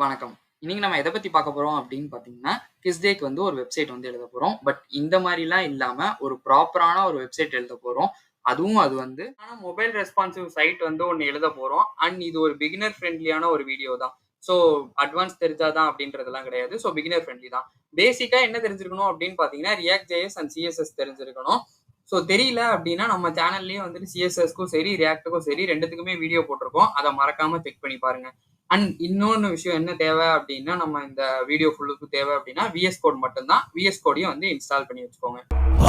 வணக்கம். இன்னைக்கு நம்ம எத பத்தி பார்க்க போறோம் அப்படின்னு பார்த்தீங்கன்னா, கிஸ்டேக்கு வந்து ஒரு வெப்சைட் வந்து எழுதப் போறோம். பட் இந்த மாரிலாம் இல்லாம ஒரு ப்ராப்பரான ஒரு வெப்சைட் எழுதப் போறோம். அதுவும் அது வந்து மொபைல் ரெஸ்பான்சிவ் சைட் வந்து ஒண்ணு எழுதப் போறோம். அண்ட் இது ஒரு பிகினர் ஃப்ரெண்ட்லியான ஒரு வீடியோ தான். ஸோ அட்வான்ஸ் தெரிஞ்சா தான் அப்படின்றதெல்லாம் கிடையாது. ஸோ பிகினர் ஃப்ரெண்ட்லி தான். பேசிக்கா என்ன தெரிஞ்சிருக்கணும் அப்படின்னு பார்த்தீங்கன்னா, ரியாக்ட் ஜேஎஸ் அண்ட் சிஎஸ்எஸ் தெரிஞ்சிருக்கணும். ஸோ தெரியல அப்படின்னா நம்ம சேனல்லயே வந்துட்டு சிஎஸ்எஸ்க்கும் சரி, ரியாக்ட்டுக்கும் சரி 2த்துக்குமே வீடியோ போட்டிருக்கோம். அத மறக்காம செக் பண்ணி பாருங்க. அண்ட் இன்னொன்னு விஷயம் என்ன தேவை அப்படின்னா, நம்ம இந்த வீடியோ ஃபுல்லுக்கு தேவை அப்படின்னா, விஎஸ் கோட் மட்டும் தான். விஎஸ் கோடையும் வந்து இன்ஸ்டால் பண்ணி வச்சுக்கோங்க.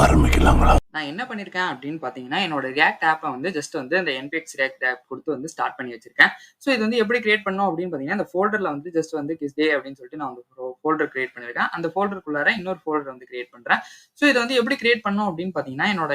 ஆரம்பிக்கலாங்களா? நான் என்ன பண்ணியிருக்கேன் அப்படின்னு பார்த்தீங்கன்னா, என்னோட ரியாக்ட் ஆப்ப வந்து ஜஸ்ட் வந்து அந்த என்பிஎக்ஸ் ரியாக்ட் ஆப் குடுத்து வந்து ஸ்டார்ட் பண்ணி வச்சிருக்கேன். ஸோ இது வந்து எப்படி கிரியேட் பண்ணணும் அப்படின்னு பார்த்தீங்கன்னா, இந்த ஃபோல்டர்ல வந்து ஜஸ்ட் வந்து கிஸ்டே அப்படின்னு சொல்லிட்டு நான் வந்து ஃபோல்டர் கிரியேட் பண்ணியிருக்கேன். அந்த ஃபோல்டருக்குள்ளார இன்னொரு ஃபோல்டர் வந்து கிரியேட் பண்றேன். ஸோ இத வந்து எப்படி கிரியேட் பண்ணணும் அப்படின்னு பார்த்தீங்கன்னா, என்னோட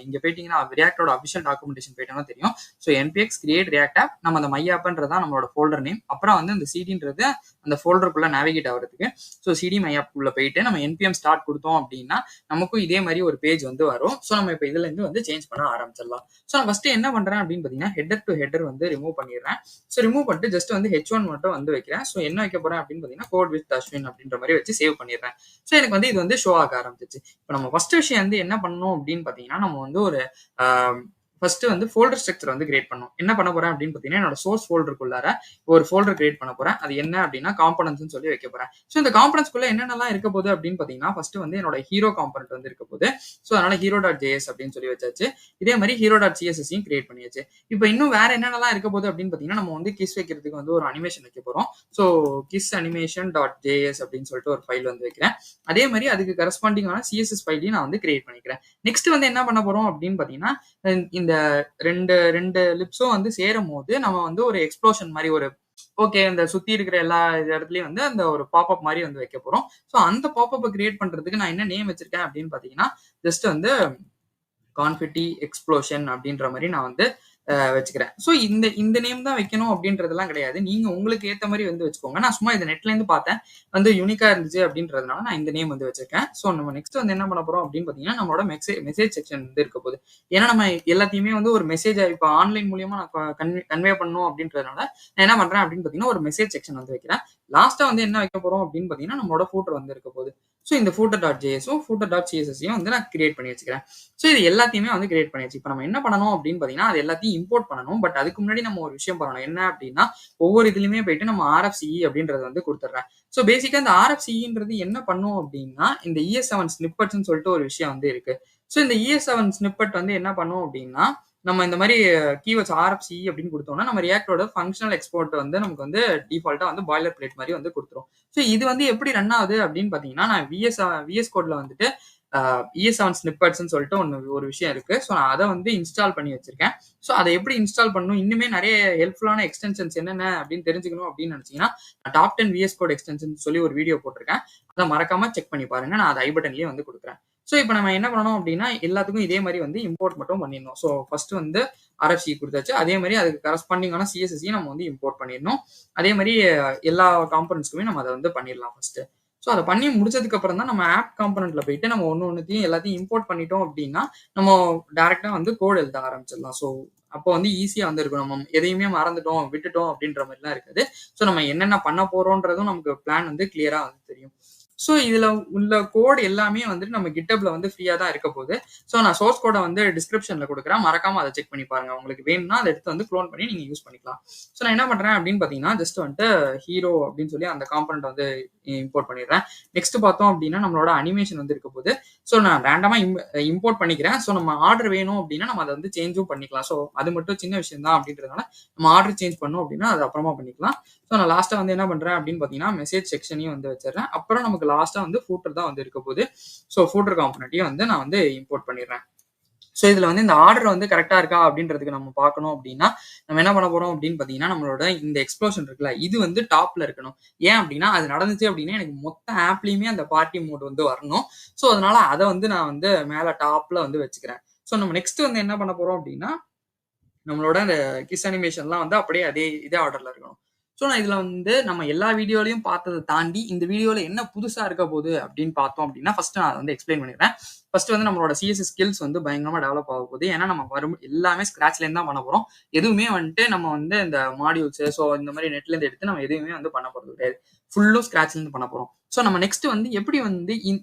இங்க போயிட்டீங்கன்னா, ரியாக்ட்டோட அஃபிஷியல் டாக்குமெண்டேஷன் போயிட்டோம்னா தெரியும். So npx create react app நம்ம அந்த மை ஆப்ன்றது தான் நம்மளோட ஃபோல்டர் நேம். அப்புறம் வந்து அந்த சிடின்றது அந்த ஃபோல்டருக்குள்ள நேவிகேட் ஆகுறதுக்கு. ஸோ சிடி மை ஆப் உள்ள போயிட்டு நம்ம என்பிஎம் ஸ்டார்ட் குடுத்தோம் அப்படின்னா, நமக்கும் இதே மாரி ஒரு பேஜ் வந்து வரும். ஸோ நம்ம இப்ப இதுல இருந்து வந்து சேஞ்ச் பண்ண ஆரம்பிச்சிடலாம். ஸோ நான் ஃபர்ஸ்ட் என்ன பண்றேன் அப்படின்னு பார்த்தீங்கன்னா, ஹெட்டர் டு ஹெட்டர் வந்து ரிமூவ் பண்ணிடுறேன். ஸோ ரிமூவ் பண்ணிட்டு ஜஸ்ட் வந்து H1 மட்டும் வந்து வைக்கிறேன். ஸோ என்ன வைக்க போறேன் அப்படின்னு பார்த்தீங்கன்னா, கோட் வித் அஸ்வின் அப்படின்ற மாதிரி வச்சு சேவ் பண்ணிடுறேன். ஸோ எனக்கு வந்து இது வந்து ஷோ ஆக ஆரம்பிச்சிச்சு. இப்போ நம்ம ஃபர்ஸ்ட் விஷயம் வந்து என்ன பண்ணணும் அப்படின்னு பார்த்தீங்கன்னா, நம்ம வந்து ஒரு ஃபர்ஸ்ட் வந்து ஃபோல்டர் ஸ்ட்ரக்சர் வந்து கிரியேட் பண்ணணும். என்ன பண்ண போறேன் அப்படின்னு பார்த்தீங்கன்னா, என்னோட சோர்ஸ் ஃபோல்டருக்குள்ளார ஒரு ஃபோல்டர் கிரியேட் பண்ண போறேன். அது என்ன அப்படின்னா காம்பனன்ட்ஸ்னு சொல்லி வைக்க போறேன். ஸோ இந்த காம்பனன்ட்ஸ்குள்ள என்னென்னலாம் இருக்க போகுது அப்படின்னு பார்த்தீங்கன்னா, ஃபர்ஸ்ட் வந்து என்னோட ஹீரோ காம்பனன்ட் வந்து இருக்க போகுது. ஸோ அதனால ஹீரோ டாட் ஜேஎஸ் அப்படின்னு சொல்லி வச்சாச்சு. இதே மாதிரி ஹீரோ டாட் சிஎஸ்எஸ்ஸையும் கிரியேட் பண்ணியாச்சு. இப்போ இன்னும் வேற என்னென்னலாம் இருக்க போகுது அப்படின்னு பார்த்தீங்கன்னா, நம்ம வந்து கிஸ் வைக்கிறதுக்கு வந்து ஒரு அனிமேஷன் வைக்க போறோம். So kiss animation dot JS அப்படின்னு சொல்லிட்டு ஒரு ஃபைல் வந்து வைக்கிறேன். அதே மாதிரி அதுக்கு கரஸ்பாண்டிங்கான சிஎஸ்எஸ் ஃபைலையும் நான் வந்து கிரியேட் பண்ணிக்கிறேன். நெக்ஸ்ட் வந்து என்ன பண்ண போறோம் அப்படின்னு பார்த்தீங்கன்னா, இந்த ரெண்டு லிப்ஸும் வந்து சேரும்போது நம்ம வந்து ஒரு எக்ஸ்ப்ளோஷன் மாதிரி ஒரு ஓகே இந்த சுத்தி இருக்கிற எல்லா இடத்துலயும் வந்து அந்த ஒரு பாப்அப் மாதிரி வந்து வைக்க போறோம். ஸோ அந்த பாப்அப்பை கிரியேட் பண்றதுக்கு நான் என்ன நேம் வச்சிருக்கேன் அப்படின்னு பார்த்தீங்கன்னா, ஜஸ்ட் வந்து கான்ஃபிட்டி எக்ஸ்ப்ளோஷன் அப்படின்ற மாதிரி நான் வந்து வச்சுக்கிறேன். ஸோ இந்த நேம் தான் வைக்கணும் அப்படின்றதெல்லாம் கிடையாது. நீங்க உங்களுக்கு ஏத்த மாதிரி வந்து வச்சுக்கோங்க. நான் சும்மா இதை நெட்ல இருந்து பார்த்தேன். வந்து யூனிக்கா இருந்துச்சு அப்படின்றதுனால நான் இந்த நேம் வந்து வச்சிருக்கேன். ஸோ நம்ம நெக்ஸ்ட் வந்து என்ன பண்ண போறோம் அப்படின்னு பார்த்தீங்கன்னா, நம்மளோட மெசேஜ் செக்ஷன் வந்து இருக்க போகுது. ஏன்னா நம்ம எல்லாத்தையுமே வந்து ஒரு மெசேஜ் இப்போ ஆன்லைன் மூலியமா நான் கன்வே பண்ணணும் அப்படின்றதுனால நான் என்ன பண்றேன் அப்படின்னு பார்த்தீங்கன்னா, ஒரு மெசேஜ் செக்ஷன் வந்து வைக்கிறேன். லாஸ்டா வந்து என்ன வைக்க போறோம் அப்படின்னு பார்த்தீங்கன்னா, நம்மளோட ஃபூட்டர் வந்து இருக்க போகுது. ஸோ இந்த ஃபூட்டர் டாட் ஜேஎஸும் ஃபூட்டர் டாட் சிஎஸ்எஸையும் வந்து நான் கிரியேட் பண்ணி வச்சுக்கிறேன். ஸோ இது எல்லாத்தையுமே வந்து கிரியேட் பண்ணியாச்சு. இப்போ நம்ம என்ன பண்ணணும் அப்படின்னு பார்த்தீங்கன்னா, அது எல்லாத்தையும் இம்போர்ட் பண்ணணும். பட் அதுக்கு முன்னாடி நம்ம ஒரு விஷயம் பண்ணணும். என்ன அப்படின்னா, ஒவ்வொரு இதுலயுமே போயிட்டு நம்ம ஆர்எஃப்சிஇ அப்படின்றத வந்து குடுத்துடுறேன். ஸோ பேசிக்கா இந்த ஆர்எஃப்சிஇன்றது என்ன பண்ணும் அப்படின்னா, இந்த ES7 ஸ்னிப்பெட்ஸ்ன்னு சொல்லிட்டு ஒரு விஷயம் வந்து இருக்கு. ஸோ இந்த ES7 ஸ்னிப்பெட் வந்து என்ன பண்ணும் அப்படின்னா, நம்ம இந்த மாதிரி கீவேர்ட்ஸ் ஆர்எஃப்சிஇ அப்படின்னு குடுத்தோம்னா, நம்ம ரியாக்டோட ஃபங்ஷனல் எக்ஸ்போர்ட் வந்து நமக்கு வந்து டிஃபால்ட்டா வந்து பாய்லர் பிளேட் மாதிரி வந்து குடுத்துரும். ஸோ இது வந்து எப்படி ரன் ஆகுது அப்படின்னு பார்த்தீங்கன்னா, நான் விஎஸ் கோட்ல வந்துட்டு ES7 ஸ்னிப்பெட்ஸ்ன்னு சொல்லிட்டு ஒரு விஷயம் இருக்கு. ஸோ நான் அதை வந்து இன்ஸ்டால் பண்ணி வச்சிருக்கேன். ஸோ அதை எப்படி இன்ஸ்டால் பண்ணணும், இன்னுமே நிறைய ஹெல்ப்ஃபுல்லான எக்ஸ்டென்ஷன்ஸ் என்னென்ன அப்படின்னு தெரிஞ்சுக்கணும் அப்படின்னு நினைச்சீங்கன்னா, டாப் 10 விஎஸ் கோட் எக்ஸ்டென்ஷன் சொல்லி ஒரு வீடியோ போட்டிருக்கேன். அதை மறக்காம செக் பண்ணி பாருங்க. நான் அதை ஐ பட்டன்லயே வந்து கொடுக்குறேன். ஸோ இப்போ நம்ம என்ன பண்ணணும் அப்படின்னா, எல்லாத்துக்கும் இதே மாதிரி வந்து இம்போர்ட் மட்டும் பண்ணிடணும். ஸோ ஃபர்ஸ்ட் வந்து RFC கொடுத்தாச்சு. அதே மாதிரி அதுக்கு கரஸ்பாண்டிங்கான CSSையும் நம்ம வந்து இம்போர்ட் பண்ணிடணும். அதே மாதிரி எல்லா காம்பனன்ட்ஸ்க்குமே நம்ம அதை வந்து பண்ணிடலாம் ஃபர்ஸ்ட். ஸோ அதை பண்ணி முடிச்சதுக்கு அப்புறம் தான் நம்ம ஆப் காம்பனன்ட்ல போயிட்டு நம்ம ஒன்னொன்னுத்தையும் எல்லாத்தையும் இம்போர்ட் பண்ணிட்டோம் அப்படின்னா, நம்ம டைரக்டா வந்து கோட் எழுத ஆரம்பிச்சிடலாம். ஸோ அப்போ வந்து ஈஸியா வந்து இருக்கும். நம்ம எதையுமே மறந்துட்டோம், விட்டுட்டோம் அப்படின்ற மாதிரிலாம் இருக்காது. ஸோ நம்ம என்னென்ன பண்ண போறோம்ன்றதும் நமக்கு பிளான் வந்து கிளியரா வந்து தெரியும். ஸோ இதுல உள்ள கோட் எல்லாமே வந்துட்டு நம்ம கிட்டப்ல வந்து ஃப்ரீயா தான் இருக்க போகுது. ஸோ நான் சோர்ஸ் கோடை வந்து டிஸ்கிரிப்ஷன்ல கொடுக்குறேன். மறக்காம அதை செக் பண்ணி பாருங்க. உங்களுக்கு வேணும்னா அதை எடுத்து வந்து க்ளோன் பண்ணி நீங்க யூஸ் பண்ணிக்கலாம். ஸோ நான் என்ன பண்றேன் அப்படின்னு பாத்தீங்கன்னா, ஜஸ்ட் வந்துட்டு ஹீரோ அப்படின்னு சொல்லி அந்த காம்பனண்ட் வந்து இம்போர்ட் பண்ணிடுறேன். நெக்ஸ்ட் பார்த்தோம் அப்படின்னா நம்மளோட அனிமேஷன் வந்து இருக்க போகுது. ஸோ நான் ரேண்டமா இம்போர்ட் பண்ணிக்கிறேன். ஸோ நம்ம ஆர்டர் வேணும் அப்படின்னா நம்ம அதை வந்து சேஞ்சும் பண்ணிக்கலாம். ஸோ அது மட்டும் சின்ன விஷயம் தான் அப்படின்றதுனால நம்ம ஆர்டர் சேஞ்ச் பண்ணோம் அப்படின்னா அது அப்புறமா பண்ணிக்கலாம். ஸோ நான் லாஸ்டா வந்து என்ன பண்றேன் அப்படின்னு பாத்தீங்கன்னா, மெசேஜ் செக்ஷனையும் வந்து வச்சிடறேன். அப்புறம் நமக்கு லாஸ்டா வந்து ஃபூட்டர் தான் வந்து இருக்க போகுது. ஸோ ஃபூட்டர் காம்பனண்ட்டையும் வந்து நான் வந்து இம்போர்ட் பண்ணிடுறேன். ஸோ இதுல வந்து இந்த ஆர்டர் வந்து கரெக்டா இருக்கா அப்படின்றதுக்கு நம்ம பார்க்கணும் அப்படின்னா, நம்ம என்ன பண்ண போறோம் அப்படின்னு பாத்தீங்கன்னா, நம்மளோட இந்த எக்ஸ்ப்ளோஷன் இருக்குல்ல, இது வந்து டாப்ல இருக்கணும். ஏன் அப்படின்னா, அது நடந்துச்சு அப்படின்னா எனக்கு மொத்த ஆப்லயுமே அந்த பார்ட்டி மோட் வந்து வரணும். ஸோ அதனால அதை வந்து நான் வந்து மேல டாப்ல வந்து வச்சுக்கிறேன். ஸோ நம்ம நெக்ஸ்ட் வந்து என்ன பண்ண போறோம் அப்படின்னா, நம்மளோட அந்த கிஸ் அனிமேஷன்லாம் வந்து அப்படியே இதே ஆர்டர்ல இருக்கணும். ஸோ நான் இதுல வந்து நம்ம எல்லா வீடியோலையும் பார்த்ததை தாண்டி இந்த வீடியோல என்ன புதுசா இருக்க போகுது அப்படின்னு பார்த்தோம் அப்படின்னா ஃபர்ஸ்ட் நான் வந்து எக்ஸ்பிளைன் பண்ணிடுறேன். ஃபர்ஸ்ட் வந்து நம்மளோட சிஎஸ்எஸ் ஸ்கில்ஸ் வந்து பயங்கரமா டெவலப் ஆக போகுது. ஏன்னா நம்ம வரும் எல்லாமே ஸ்கிராச்ல இருந்து தான் பண்ண போறோம். எதுவுமே வந்துட்டு நம்ம வந்து இந்த மாடியூல்ஸ் ஸோ இந்த மாதிரி நெட்ல இருந்து எடுத்து நம்ம எதுவுமே வந்து பண்ண போறது கிடையாது. ஃபுல்லும் ஸ்கிராச்ல இருந்து பண்ண போறோம். ஸோ நம்ம நெக்ஸ்ட் வந்து எப்படி வந்து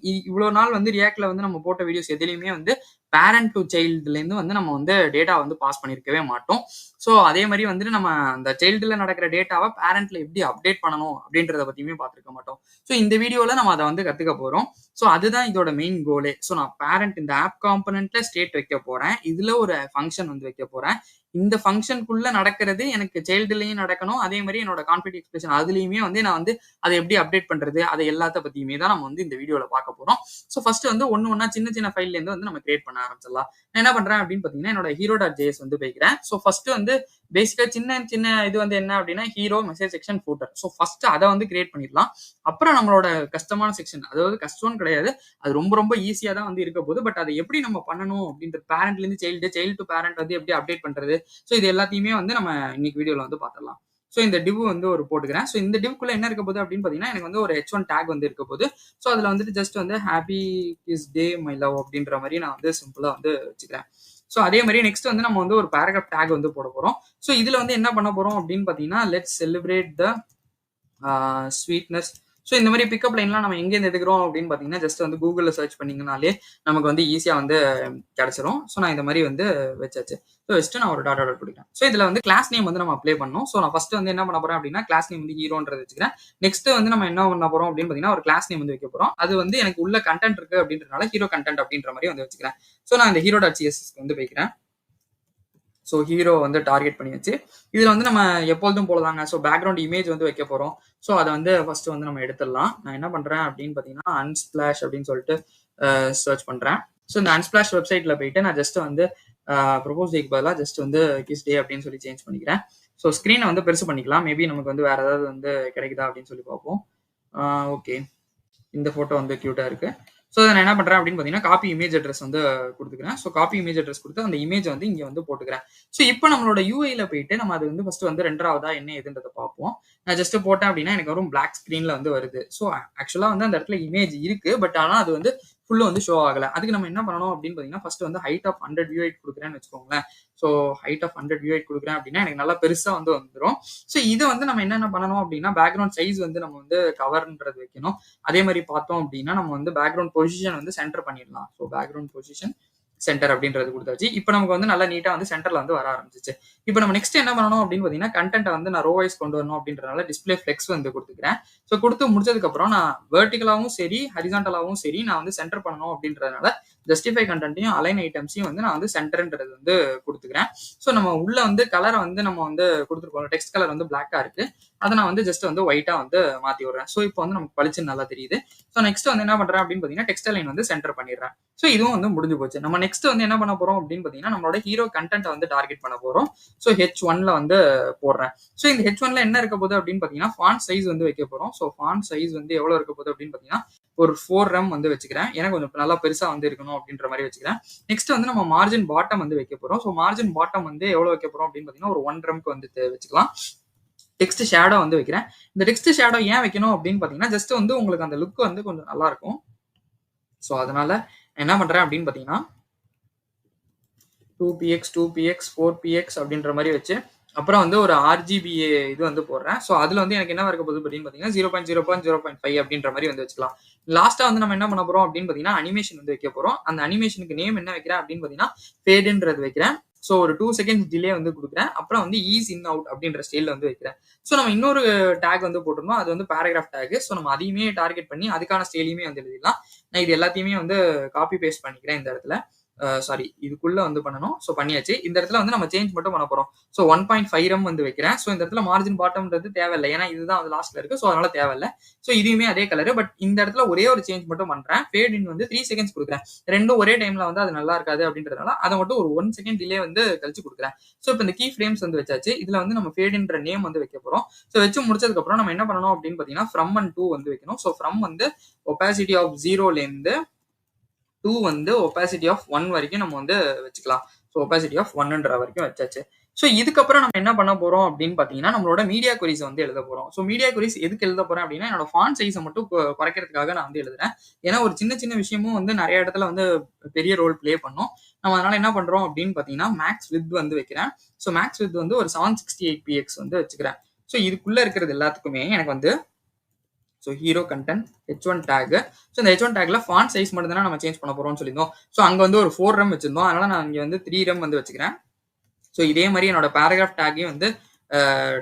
இவ்வளவு நாள் வந்து ரியாக்ட்ல வந்து நம்ம போட்ட வீடியோஸ் எதுலையுமே வந்து பேரண்ட் டு சைல்டுல இருந்து வந்து நம்ம வந்து டேட்டா வந்து பாஸ் பண்ணிருக்கவே மாட்டோம். ஸோ அதே மாதிரி வந்துட்டு நம்ம அந்த சைல்டுல நடக்கிற டேட்டாவை பேரண்ட்ல எப்படி அப்டேட் பண்ணணும் அப்படின்றத பத்தியுமே பார்த்துருக்க மாட்டோம். ஸோ இந்த வீடியோல நம்ம அதை வந்து கத்துக்க போறோம். ஸோ அதுதான் இதோட மெயின் கோலே. ஸோ நான் பேரண்ட் இந்த ஆப் காம்பனன்ட்ல ஸ்டேட் வைக்க போறேன். இதுல ஒரு ஃபங்க்ஷன் வந்து வைக்க போறேன். இந்த ஃபங்க்ஷனுக்குள்ள நடக்கிறது எனக்கு சைல்டுலயும் நடக்கணும். அதே மாதிரி என்னோட கான்ஃபிடன்ட் எக்ஸ்பிரஷன் அதுலயுமே வந்து நான் வந்து அதை எப்படி அப்டேட் பண்றது அதை எல்லாத்த பத்தியுமே தான் நம்ம வந்து இந்த வீடியோல பார்க்க போறோம். ஸோ ஃபர்ஸ்ட் வந்து ஒன்னா சின்ன சின்ன ஃபைல்ல இருந்து வந்து நம்ம கிரியேட் பண்ண ஆரம்பிச்சிடலாம். நான் என்ன பண்றேன் அப்படின்னு பாத்தீங்கன்னா என்னோட hero.js வந்து போய்க்கிறேன். ஸோ ஃபர்ஸ்ட் வந்து பேசிக்கா சின்ன சின்ன இது வந்து என்ன அப்படின்னா hero message section footer. So first அதை வந்து கிரியேட் பண்ணிடலாம். அப்புறம் நம்மளோட கஷ்டமான செக்ஷன், அதாவது கஷ்டம்னு கிடையாது, அது ரொம்ப ரொம்ப ஈஸியா தான் வந்து இருக்க போகுது. பட் அதை எப்படி நம்ம பண்ணணும் அப்படின்ற பேரண்ட்ல இருந்து சைல்டு டு பேரண்ட் வந்து எப்படி அப்டேட் பண்றது, ஸோ இது எல்லாத்தையுமே வந்து நம்ம இன்னைக்கு வீடியோல வந்து பார்த்துடலாம். ஸோ இந்த டிவ் வந்து ஒரு போட்டுக்கிறேன். ஸோ இந்த டிவ்க்குள்ள என்ன இருக்க போகுது அப்படின்னு பாத்தீங்கன்னா எனக்கு வந்து ஒரு h1 டேக் வந்து இருக்க போகுது. ஸோ அதுல வந்துட்டு ஜஸ்ட் வந்து happy kiss day my love அப்படின்ற மாதிரி நான் வந்து சிம்பிளா வந்து வச்சுக்கிறேன். ஸோ அதே மாதிரி நெக்ஸ்ட் வந்து நம்ம வந்து ஒரு பேராகிராஃப் டேக் வந்து போட போறோம். ஸோ இதுல வந்து என்ன பண்ண போறோம் அப்படின்னு பாத்தீங்கன்னா let's celebrate the sweetness. So இந்த மாதிரி பிக்கப் லைன்லாம் நம்ம எங்கேருந்து எடுக்கிறோம் அப்படின்னு பார்த்தீங்கன்னா ஜஸ்ட் வந்து கூகுளில் சர்ச் பண்ணிங்கனாலே நமக்கு வந்து ஈஸியாக வந்து கிடைச்சிரும். ஸோ நான் இந்த மாதிரி வந்து வச்சாச்சு. ஸோ வச்சுட்டு நான் ஒரு டாட் கொடுக்குறேன். ஸோ இதில் வந்து கிளாஸ் நேம் வந்து நம்ம அப்ளை பண்ணணும். ஸோ நான் ஃபர்ஸ்ட் வந்து என்ன பண்ண போறேன் அப்படின்னா கிளாஸ் நேம் வந்து ஹீரோன்றது வச்சுக்கிறேன். நெக்ஸ்ட் வந்து நம்ம என்ன பண்ண போறோம் அப்படின்னு பார்த்தீங்கன்னா ஒரு கிளாஸ் நேம் வந்து வைக்க போறோம். அது வந்து எனக்கு உள்ள கண்டென்ட் இருக்கு அப்படின்றனால ஹீரோ கண்டென்ட் அப்படின்ற மாதிரி வந்து வச்சுக்கிறேன். ஸோ நான் இந்த hero.css வந்து வைக்கிறேன். ஸோ ஹீரோ வந்து டார்கெட் பண்ணி வச்சு இதில் வந்து நம்ம எப்பொழுதும் போலதாங்க. ஸோ பேக்ரவுண்ட் இமேஜ் வந்து வைக்க போகிறோம். ஸோ அதை வந்து ஃபர்ஸ்ட் வந்து நம்ம எடுத்துடலாம். நான் என்ன பண்ணுறேன் அப்படின்னு பார்த்தீங்கன்னா அன்ஸ்பிளாஷ் அப்படின்னு சொல்லிட்டு சர்ச் பண்ணுறேன். ஸோ இந்த அன்ஸ்பிளாஷ் வெப்சைட்டில் போயிட்டு நான் ஜஸ்ட் வந்து ப்ரொபோஸ் டேக்கு பதிலாக ஜஸ்ட் வந்து கிஸ் டே அப்படின்னு சொல்லி சேஞ்ச் பண்ணிக்கிறேன். ஸோ ஸ்க்ரீனை வந்து பெருசு பண்ணிக்கலாம். மேபி நமக்கு வந்து வேற ஏதாவது வந்து கிடைக்குதா அப்படின்னு சொல்லி பார்ப்போம். ஓகே, இந்த ஃபோட்டோ வந்து க்யூட்டாக இருக்குது. ஸோ அதை நான் என்ன பண்ணுறேன் அப்படின்னு பார்த்தீங்கன்னா காப்பி இமேஜ் அட்ரஸ் வந்து கொடுத்துக்கிறேன். ஸோ காப்பி இமேஜ் அட்ரஸ் கொடுத்து அந்த இமேஜ் வந்து இங்கே வந்து போட்டுக்கிறேன். ஸோ இப்போ நம்மளோட யூஐல போயிட்டு நம்ம அது வந்து ஃபர்ஸ்ட் வந்து ரெண்டராவதா என்ன எதுன்றதை பார்ப்போம். நான் ஜஸ்ட் போட்டேன் அப்படின்னா எனக்கு வரும் பிளாக் ஸ்க்ரீன்ல வந்து வருது. ஸோ ஆக்சுவலாக வந்து அந்த இடத்துல இமேஜ் இருக்கு, பட் ஆனால் அது வந்து ஃபுல்லும் வந்து ஷோ ஆகலை. அதுக்கு நம்ம என்ன பண்ணணும் அப்படின்னு பார்த்தீங்கன்னா ஃபர்ஸ்ட் வந்து ஹைட் ஆஃப் 100 வியூ ஹைட் கொடுக்குறேன்னு வச்சுக்கோங்களேன். So height of 100 view height கொடுக்குறேன் அப்படின்னா எனக்கு நல்லா பெருசாக வந்து வந்துடும். ஸோ இதை வந்து நம்ம என்னென்ன பண்ணணும் அப்படின்னா பேக்ரவுண்ட் சைஸ் வந்து நம்ம வந்து கவர்ன்றது வைக்கணும். அதே மாதிரி பார்த்தோம் அப்படின்னா நம்ம வந்து பேக்ரவுண்ட் பொசிஷன் வந்து சென்டர் பண்ணிடலாம். ஸோ பேக்ரவுண்ட் பொசிஷன் சென்டர் அப்படின்றது கொடுத்தாச்சு. இப்போ நமக்கு வந்து நல்லா நீட்டா வந்து சென்டர்ல வந்து வர ஆரம்பிச்சிச்சு. இப்போ நம்ம நெக்ஸ்ட் என்ன பண்ணணும் அப்படின்னு பாத்தீங்கன்னா கண்டென்ட்டை வந்து நான் ரோ வைஸ் கொண்டு வரணும் அப்படின்றனால டிஸ்பிளே ஃபிளெக்ஸ் வந்து கொடுத்துக்கிறேன். ஸோ கொடுத்து முடிச்சதுக்கு அப்புறம் நான் வெர்டிகலாவும் சரி ஹரிசாண்டலாவும் சரி நான் வந்து சென்டர் பண்ணணும் அப்படின்றதுனால ஜஸ்டிஃபை கண்டென்ட்டையும் அலைன் ஐட்டம்ஸையும் வந்து நான் வந்து சென்டர்ன்றது வந்து கொடுத்துக்கிறேன். ஸோ நம்ம உள்ள வந்து கலரை வந்து நம்ம வந்து கொடுத்துருக்கோம். டெக்ஸ்ட் கலர் வந்து பிளாக்கா இருக்கு. அதை நான் வந்து ஜஸ்ட் வந்து ஒயிட்டா வந்து மாத்தி விடுறேன். ஸோ இப்போ வந்து நமக்கு பளிச்சு நல்லா தெரியுது. ஸோ நெக்ஸ்ட் வந்து என்ன பண்றேன் அப்படின்னு பாத்தீங்கன்னா டெக்ஸ்ட் லைன் வந்து சென்டர் பண்ணிடுறேன். ஸோ இதுவும் வந்து முடிஞ்சு போச்சு. நம்ம நெக்ஸ்ட் வந்து என்ன பண்ண போறோம் அப்படின்னு பாத்தீங்கன்னா நம்மளோட ஹீரோ கண்டென்ட்டை வந்து டார்கெட் பண்ண போறோம். ஸோ H1ல வந்து போடுறேன். ஸோ இந்த H1ல என்ன இருக்க போகுது அப்படின்னு பாத்தீங்கன்னா ஃபாண்ட் சைஸ் வந்து வைக்க போறோம். ஸோ ஃபாண்ட் சைஸ் வந்து எவ்வளவு இருக்க போகுது அப்படின்னு பாத்தீங்கன்னா ஒரு 4 வந்து வச்சுக்கிறேன். எனக்கு கொஞ்சம் நல்லா பெருசா வந்து இருக்கணும் அப்படின்ற மாதிரி வச்சுக்கிறேன். நெக்ஸ்ட் வந்து நம்ம மார்ஜின் பாட்டம் வந்து வைக்க போறோம். ஸோ மார்ஜின் பாட்டம் வந்து எவ்வளவு வைக்க போறோம் அப்படின்னு பாத்தீங்கன்னா ஒரு 1 வந்து வச்சுக்கலாம். டெக்ஸ்ட் ஷேடோ வந்து வைக்கிறேன். இந்த டெக்ஸ்ட் ஷேடோ ஏன் வைக்கணும் அப்படின்னு பாத்தீங்கன்னா ஜஸ்ட் வந்து உங்களுக்கு அந்த லுக் வந்து கொஞ்சம் நல்லா இருக்கும். ஸோ அதனால என்ன பண்றேன் அப்படின்னு பாத்தீங்கன்னா 2px 2px 4px அப்படின்ற மாதிரி வச்சு அப்புறம் வந்து ஒரு RGBA இது வந்து போடுறேன். ஸோ அதுல வந்து எனக்கு என்ன இருக்க போகுது அப்படின்னு பாத்தீங்கன்னா 0.0.0.5 அப்படின்ற மாதிரி வந்து வச்சுக்கலாம். லாஸ்டா வந்து நம்ம என்ன பண்ண போறோம் அப்படின்னு பாத்தீங்கன்னா அனிமேஷன் வந்து வைக்க போறோம். அந்த அனிமேஷனுக்கு நேம் என்ன வைக்கிறேன் அப்படின்னு பாத்தீங்கன்னா ஃபேடுன்றது வைக்கிறேன். ஸோ ஒரு 2 செகண்ட்ஸ் டிலே வந்து கொடுக்குறேன். அப்புறம் வந்து ஈஸ் இன் அவுட் அப்படின்ற ஸ்டைல வந்து வைக்கிறேன். ஸோ நம்ம இன்னொரு டேக் வந்து போட்டிருந்தோம். அது வந்து பேராகிராஃப் டேக். ஸோ நம்ம அதையுமே டார்கெட் பண்ணி அதுக்கான ஸ்டைலையுமே வந்து எழுதிடலாம். நான் இது எல்லாத்தையுமே வந்து காப்பி பேஸ்ட் பண்ணிக்கிறேன் இந்த இடத்துல. சாரி இதுக்குள்ள வந்து பண்ணணும். ஸோ பண்ணியாச்சு. இந்த இடத்துல வந்து நம்ம சேஞ்ச் மட்டும் பண்ண போறோம். ஸோ 1.5 வந்து வைக்கிறேன். ஸோ இந்த இடத்துல மார்ஜின் பாட்டம்ன்றது தேவையில்லை. ஏன்னா இதுதான் வந்து லாஸ்ட்ல இருக்கு. ஸோ அதனால தேவையில்லை. ஸோ இதுவுமே அதே கலர். பட் இந்த இடத்துல ஒரே ஒரு சேஞ்ச் மட்டும் பண்றேன். ஃபேட் இன் வந்து 3 செகண்ட்ஸ் கொடுக்குறேன். ரெண்டும் ஒரே டைம்ல வந்து அது நல்லா இருக்காது அப்படின்றதுனால அதை மட்டும் ஒரு 1 செகண்ட் டிலே வந்து கழிச்சு கொடுக்குறேன். ஸோ இப்போ இந்த கீ ஃப்ரேம்ஸ் வந்து வச்சாச்சு. இதுல வந்து நம்ம ஃபேட்ன்ற நேம் வந்து வைக்க போறோம். ஸோ வச்சு முடிச்சதுக்கு அப்புறம் நம்ம என்ன பண்ணணும் அப்படின்னு பாத்தீங்கன்னா ஃப்ரம் அண்ட் டூ வந்து வைக்கணும். ஸோ ஃப்ரம் வந்து ஒபாசிட்டி ஆஃப் 0ல இருந்து 2 வந்து ஒபாசிட்டி ஆஃப் 1 வரைக்கும் நம்ம வந்து வச்சுக்கலாம். ஸோ ஒபாசிட்டி ஆஃப் 1ன்ற வரைக்கும் வச்சாச்சு. ஸோ இதுக்கப்புறம் நம்ம என்ன பண்ண போறோம் அப்படின்னு பார்த்தீங்கன்னா, நம்மளோட மீடியா கொரீஸ் வந்து எழுத போறோம். ஸோ மீடியா கொரீஸ் எதுக்கு எழுத போறேன் அப்படின்னா, என்னோட ஃபாண்ட் சைஸ மட்டும் குறைக்கிறதுக்காக நான் வந்து எழுதுறேன். ஏன்னா ஒரு சின்ன சின்ன விஷயமும் வந்து நெறைய இடத்துல வந்து பெரிய ரோல் ப்ளே பண்ணும். நம்ம அதனால என்ன பண்றோம் அப்படின்னு பார்த்தீங்கன்னா, மேக்ஸ் வித் வந்து வைக்கிறேன். ஸோ மேக்ஸ் வித் வந்து ஒரு 768 பிஎக்ஸ் வந்து வச்சுக்கிறேன். ஸோ இதுக்குள்ள இருக்கிறது எல்லாத்துக்குமே எனக்கு வந்து hero content H1 take. So இந்த H1 டேக்ல ஃபாண்ட் சைஸ் மட்டும் தானே நம்ம சேஞ்ச் பண்ண போறோம்னு சொல்லியிருந்தோம். ஸோ அங்க வந்து ஒரு 4 ரெம் வச்சிருந்தோம். அதனால நான் இங்க வந்து 3 ரெம் வந்து வச்சுக்கிறேன். ஸோ இதே மாதிரி என்னோட பேராகிராஃப் டேக்கையும் வந்து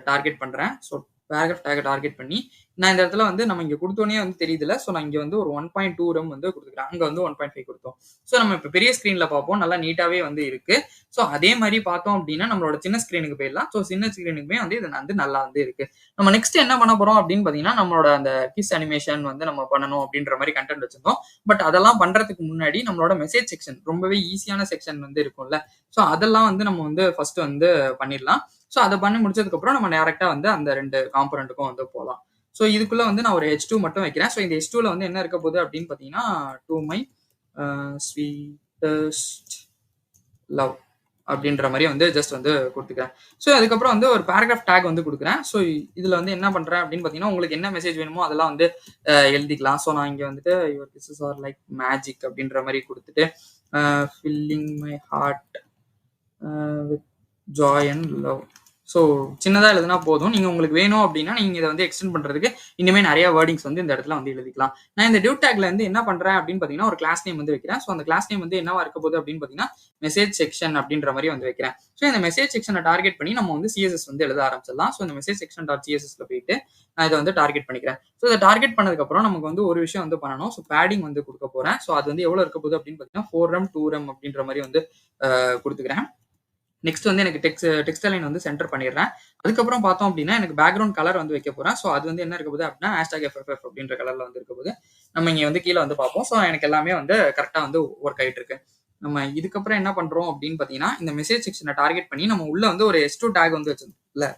டார்கெட் பண்றேன். ஸோ பேராகிராஃப் டேக்கை டார்கெட் பண்ணி நான் இந்த இடத்துல வந்து நம்ம இங்க கொடுத்தோன்னே வந்து தெரியுதுல. ஸோ நான் இங்க வந்து ஒரு 1.2 ரெம் வந்து கொடுத்துக்கிறேன். அங்க வந்து 1.5 கொடுத்தோம். ஸோ நம்ம இப்போ பெரிய ஸ்க்ரீன்ல பார்ப்போம். நல்லா நீட்டாவே வந்து இருக்கு. ஸோ அதே மாதிரி பார்த்தோம் அப்படின்னா நம்மளோட சின்ன ஸ்க்ரீனுக்கு போயிடலாம். ஸோ சின்ன ஸ்க்ரீனுக்குமே வந்து இது வந்து நல்லா வந்து இருக்கு. நம்ம நெக்ஸ்ட் என்ன பண்ண போறோம் அப்படின்னு பார்த்தீங்கன்னா, நம்மளோட அந்த கிஸ் அனிமேஷன் வந்து நம்ம பண்ணணும் அப்படின்ற மாதிரி கண்டென்ட் வச்சிருந்தோம். பட் அதெல்லாம் பண்றதுக்கு முன்னாடி நம்மளோட மெசேஜ் செக்ஷன் ரொம்பவே ஈஸியான செக்ஷன் வந்து இருக்கும்ல. ஸோ அதெல்லாம் வந்து நம்ம வந்து ஃபர்ஸ்ட் வந்து பண்ணிடலாம். ஸோ அதை பண்ணி முடிச்சதுக்கப்புறம் நம்ம டேரக்டா வந்து அந்த 2 காம்பனண்ட்டுக்கும் வந்து போகலாம். ஸோ இதுக்குள்ள வந்து நான் ஒரு H2 மட்டும் வைக்கிறேன். ஸோ இந்த H2ல வந்து என்ன இருக்க போகுது அப்படின்னு பார்த்தீங்கன்னா, டு மை ஸ்வீட்டஸ்ட் லவ் அப்படின்ற மாதிரி வந்து ஜஸ்ட் வந்து கொடுத்துக்கிறேன். ஸோ அதுக்கப்புறம் வந்து ஒரு பேராகிராஃப் டேக் வந்து கொடுக்குறேன். ஸோ இதுல வந்து என்ன பண்றேன் அப்படின்னு பார்த்தீங்கன்னா, உங்களுக்கு என்ன மெசேஜ் வேணுமோ அதெல்லாம் வந்து எழுதிக்கலாம். ஸோ நான் இங்க வந்துட்டு your kisses are like magic அப்படின்ற மாதிரி கொடுத்துட்டு filling my heart with joy and love. So சின்னதாக எழுதுனா போதும். நீங்கள் உங்களுக்கு வேணும் அப்படின்னா நீங்கள் இதை வந்து எக்ஸ்டெண்ட் பண்ணுறதுக்கு இனிமேல் நிறைய வேர்டிங்ஸ் வந்து இந்த இடத்துல வந்து எழுதிக்கலாம். நான் இந்த டிவ் டேக்ல வந்து என்ன பண்ணுறேன் அப்படின்னு பார்த்தீங்கன்னா, ஒரு கிளாஸ் நேம் வந்து வைக்கிறேன். ஸோ அந்த கிளாஸ் நேம் வந்து என்னவா இருக்க போகுது அப்படின்னு பார்த்தீங்கன்னா, மெசேஜ் செக்ஷன் அப்படின்ற மாதிரி வந்து வைக்கிறேன். ஸோ இந்த மெசேஜ் செக்ஷனை டார்கெட் பண்ணி நம்ம வந்து சிஎஸ்எஸ் வந்து எழுத ஆரம்பிச்சிடலாம். ஸோ இந்த மெசேஜ் செக்ஷன் டாட் சிஎஸ்எஸ்ல போயிட்டு நான் இதை வந்து டார்கெட் பண்ணிக்கிறேன். ஸோ இதை டார்கெட் பண்ணதுக்கப்புறம் நமக்கு வந்து ஒரு விஷயம் வந்து பண்ணணும். ஸோ பேடிங் வந்து கொடுக்க போகிறேன். ஸோ அது வந்து எவ்வளோ இருக்க போகுது அப்படின்னு பார்த்தீங்கன்னா, 4 ரெம் 2 ரெம் அப்படின்ற மாதிரி வந்து கொடுத்துக்கிறேன். நெக்ஸ்ட் வந்து எனக்கு டெக்ஸ்ட் லைன் வந்து சென்டர் பண்ணிடுறேன். அதுக்கப்புறம் பார்த்தோம் அப்படின்னா எனக்கு பேக்ரவுண்ட் கலர் வந்து வைக்க போறேன். ஸோ அது வந்து என்ன இருக்க போகுது அப்படின்னா #FFF அப்படின்ற கலர்ல வந்து இருக்க போது நம்ம இங்க வந்து கீழே வந்து பார்ப்போம். ஸோ எனக்கு எல்லாமே வந்து கரெக்டா வந்து ஒர்க் ஆயிட்டு இருக்கு. நம்ம இதுக்கப்புறம் என்ன பண்றோம் அப்படின்னு பார்த்தீங்கன்னா, இந்த மெசேஜ் செக்ஷனை டார்கெட் பண்ணி நம்ம உள்ள வந்து ஒரு S2 டேக் வந்து வச்சிருந்தோம்ல.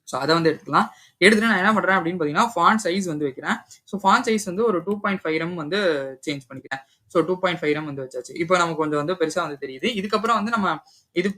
ஸோ அதை வந்து எடுத்துக்கலாம். எடுத்துட்டு நான் என்ன பண்றேன் அப்படின்னு பார்த்தீங்கன்னா, ஃபாண்ட் சைஸ் வந்து வைக்கிறேன். ஸோ ஃபாண்ட் சைஸ் வந்து ஒரு 2.5 ரெம் வந்து சேஞ்ச் பண்ணிக்கிறேன். ஸோ 2.5 ரெம் வந்து வச்சாச்சு. இப்போ நமக்கு கொஞ்சம் வந்து பெருசா வந்து தெரியுது. இதுக்கப்புறம் வந்து நம்ம இது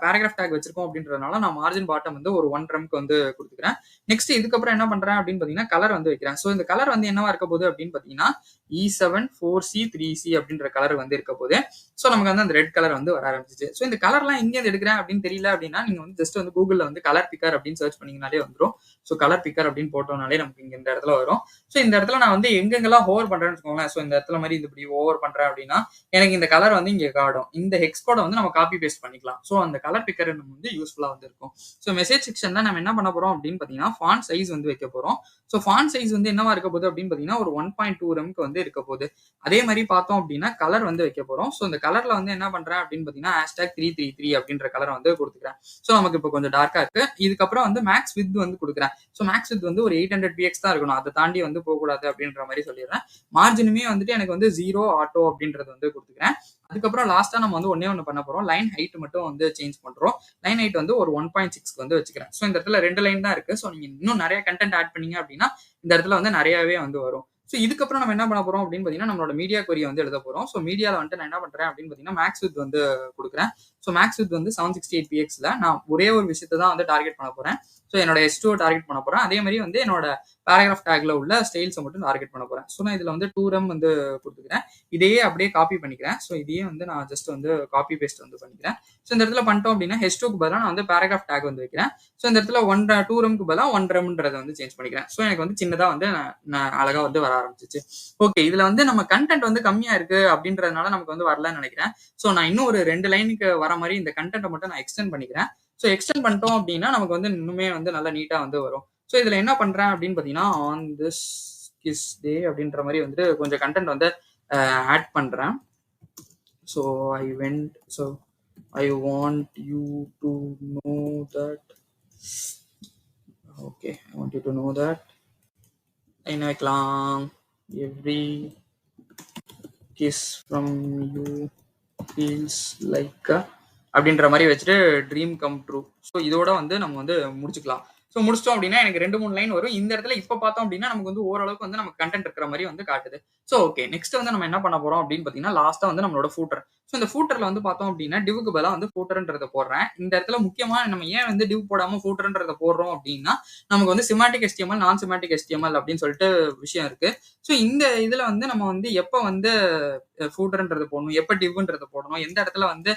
பேராகிராஃப் டேக் வச்சிருக்கோம் அப்படின்றதுனால நான் மார்ஜின் பாட்டம் வந்து ஒரு 1 ரெம்க்கு வந்து கொடுத்துக்கிறேன். நெக்ஸ்ட் இதுக்கப்புறம் என்ன பண்றேன் அப்படின்னு பார்த்தீங்கன்னா, கலர் வந்து வைக்கிறேன். ஸோ இந்த கலர் வந்து என்னவா இருக்க போகுது அப்படின்னு பார்த்தீங்கன்னா, E7 4C 3C அப்படின்ற கலர் வந்து இருக்க போகுது. ஸோ நமக்கு வந்து அந்த ரெட் கலர் வந்து வர ஆரம்பிச்சிச்சு. ஸோ இந்த கலர்லாம் எங்கேருந்து எடுக்கிறேன் அப்படின்னு தெரியல அப்படின்னா, நீங்க வந்து ஜஸ்ட் வந்து கூகுள்ல வந்து கலர் பிக்கர் அப்படின்னு சர்ச் பண்ணீங்கனாலே வந்துடும். ஸோ கலர் பிக்கர் அப்படின்னு போட்டோம்னாலே நமக்கு இங்க இந்த இடத்துல வரும். ஸோ இந்த இடத்துல நான் வந்து எங்கெங்கெல்லாம் ஹோவர் பண்றேன்னு வச்சுக்கோங்களேன். ஸோ இந்த இடத்துல மாதிரி இப்படி ஓவர் பண்றேன் அப்படின்னா எனக்கு இந்த கலர் வந்து இங்க காடும். இந்த ஹெக்ஸ் கோட வந்து நம்ம காப்பி பேஸ்ட் பண்ணிக்கலாம். ஸோ அந்த கலர் பிக்கர் நம்ம வந்து யூஸ்ஃபுல்லா வந்து இருக்கும். ஸோ மெசேஜ் செக்ஷன்ல நம்ம என்ன பண்ண போறோம் அப்படின்னு பாத்தீங்கன்னா, ஃபாண்ட் சைஸ் வந்து வைக்க போறோம். ஸோ ஃபாண்ட் சைஸ் வந்து என்னவா இருக்க போகுது அப்படின்னு பாத்தீங்கன்னா, ஒரு 1.2 ரெம்க்கு வந்து இருக்க போகுது. அதே மாதிரி பார்த்தோம் அப்படின்னா கலர் வந்து வைக்க போறோம். ஸோ இந்த கலர்ல வந்து என்ன பண்றேன் அப்படின்னு பாத்தீங்கன்னா, #333 அப்படின்ற கலரை வந்து கொடுத்துக்கிறேன். ஸோ நமக்கு இப்போ கொஞ்சம் டார்க்கா இருக்கு. இதுக்கப்புறம் வந்து மேக்ஸ் வித் வந்து கொடுக்குறேன். ஸோ மேக்ஸ் வித் வந்து ஒரு 800 பிஎக்ஸ் தான் இருக்கணும். அதை தாண்டி வந்து போகக்கூடாது அப்படின்ற மாதிரி சொல்லிடுறேன். மார்ஜினுமே வந்துட்டு எனக்கு வந்து 0 ஆட்டோ அப்படின்றது வந்து கொடுத்துக்கிறேன். அதுக்கப்புறம் லாஸ்டா நம்ம வந்து ஒண்ணு பண்ண போறோம். லைன் ஹைட் மட்டும் வந்து சேஞ்ச் பண்றோம். லைன் ஹைட் வந்து ஒரு 1.6 வந்து வச்சுக்கிறேன். ஸோ இந்த இடத்துல 2 லைன் தான் இருக்கு. ஸோ நீங்க இன்னும் நிறைய கண்டென்ட் ஆட் பண்ணீங்க அப்படின்னா இந்த இடத்துல வந்து நிறையவே வந்து வரும். ஸோ இதுக்கப்புறம் நம்ம என்ன பண்ண போறோம் அப்படின்னு பாத்தீங்கன்னா, நம்மளோட மீடியா கொரியை வந்து எழுத போறோம். ஸோ மீடியால வந்துட்டு நான் என்ன பண்றேன் அப்படின்னு பாத்தீங்கன்னா, மேக்ஸ் வித் வந்து கொடுக்குறேன். ஸோ மேக்ஸ் வித் வந்து 768 பிஎக்ஸ்ல நான் ஒரே ஒரு விஷயத்தை தான் வந்து டார்கெட் பண்ண போறேன். ஸோ என்னோட S2 டார்கெட் பண்ண போறேன். அதே மாதிரி வந்து என்னோட பேராகிராஃப் டேக்ல உள்ள ஸ்டைல்ஸை மட்டும் டார்கெட் பண்ண போறேன். ஸோ நான் இதுல வந்து 2 ரெம் வந்து கொடுத்துக்கிறேன். இதையே அப்படியே காப்பி பண்ணிக்கிறேன். ஸோ இதையே வந்து நான் ஜஸ்ட் வந்து காப்பி பேஸ்ட் வந்து பண்ணிக்கிறேன். ஸோ இந்த இடத்துல பண்ணிட்டோம் அப்படின்னா H2க்கு பதிலாக நான் வந்து பேராகிராஃப் டேக் வந்து வைக்கிறேன். ஸோ இந்த இடத்துல 2 ரெம்க்கு பதிலாக 1 ரெம்ன்றதை வந்து சேஞ்ச் பண்ணிக்கிறேன். ஸோ எனக்கு வந்து சின்னதா வந்து நான் அழகா வந்து வர ஆரம்பிச்சிச்சு. ஓகே, இதுல வந்து நம்ம கண்டென்ட் வந்து கம்மியா இருக்கு அப்படின்றதுனால நமக்கு வந்து வரலன்னு நினைக்கிறேன். ஸோ நான் இன்னும் ஒரு 2 லைனுக்கு வர மாதிரி இந்த கண்டென்ட்டை மட்டும் நான் எக்ஸ்டெண்ட் பண்ணிக்கிறேன். ஸோ எக்ஸ்டெண்ட் பண்ணிட்டோம் அப்படின்னா நமக்கு வந்து இன்னுமே வந்து நல்லா நீட்டா வந்து வரும். ஸோ இதுல என்ன பண்றேன் அப்படின்னு பாத்தீங்கன்னா, ஆன் திஸ் கிஸ் டே அப்படின்ற மாதிரி வந்துட்டு கொஞ்சம் கண்டென்ட் வந்து ஆட் பண்றேன். So I want you to know that. Okay, I want you to know that. என்ன வைக்கலாம்? Every kiss from you feels like அப்படின்ற மாதிரி வச்சுட்டு ட்ரீம் கம் ட்ரூ. ஸோ இதோட வந்து நம்ம வந்து முடிச்சுக்கலாம். ஸோ முடிச்சிட்டோம் அப்படின்னா எனக்கு 2-3 லைன் வரும். இந்த இடத்துல இப்ப பார்த்தோம் அப்படின்னா நமக்கு வந்து ஓரளவுக்கு வந்து நமக்கு கன்டென்ட் இருக்கிற மாரி வந்து காட்டுது. So okay. நெக்ஸ்ட் வந்து நம்ம என்ன பண்ண போறோம் அப்படின்னு பார்த்தீங்கன்னா, லாஸ்ட்டா வந்து நம்மளோட ஃபூட்டர். ஸோ இந்த ஃபூட்டர்ல வந்து பார்த்தோம் அப்படின்னா, டிவ்வுக்கு பதிலா வந்து ஃபூட்டர்ன்றத போடுறேன். இந்த இடத்துல முக்கியமா நம்ம ஏன் வந்து டிவ் போடாம ஃபூட்டர்ன்றத போடுறோம் அப்படின்னா, நமக்கு வந்து சிமாட்டிக் HTML, நான் சிமாட்டிக் HTML அப்படின்னு சொல்லிட்டு விஷயம் இருக்கு. ஸோ இந்த இதுல வந்து நம்ம வந்து எப்ப வந்து ஃபூட்டர்ன்றது போடணும், எப்ப டிவ்ன்றத போடணும், எந்த இடத்துல வந்து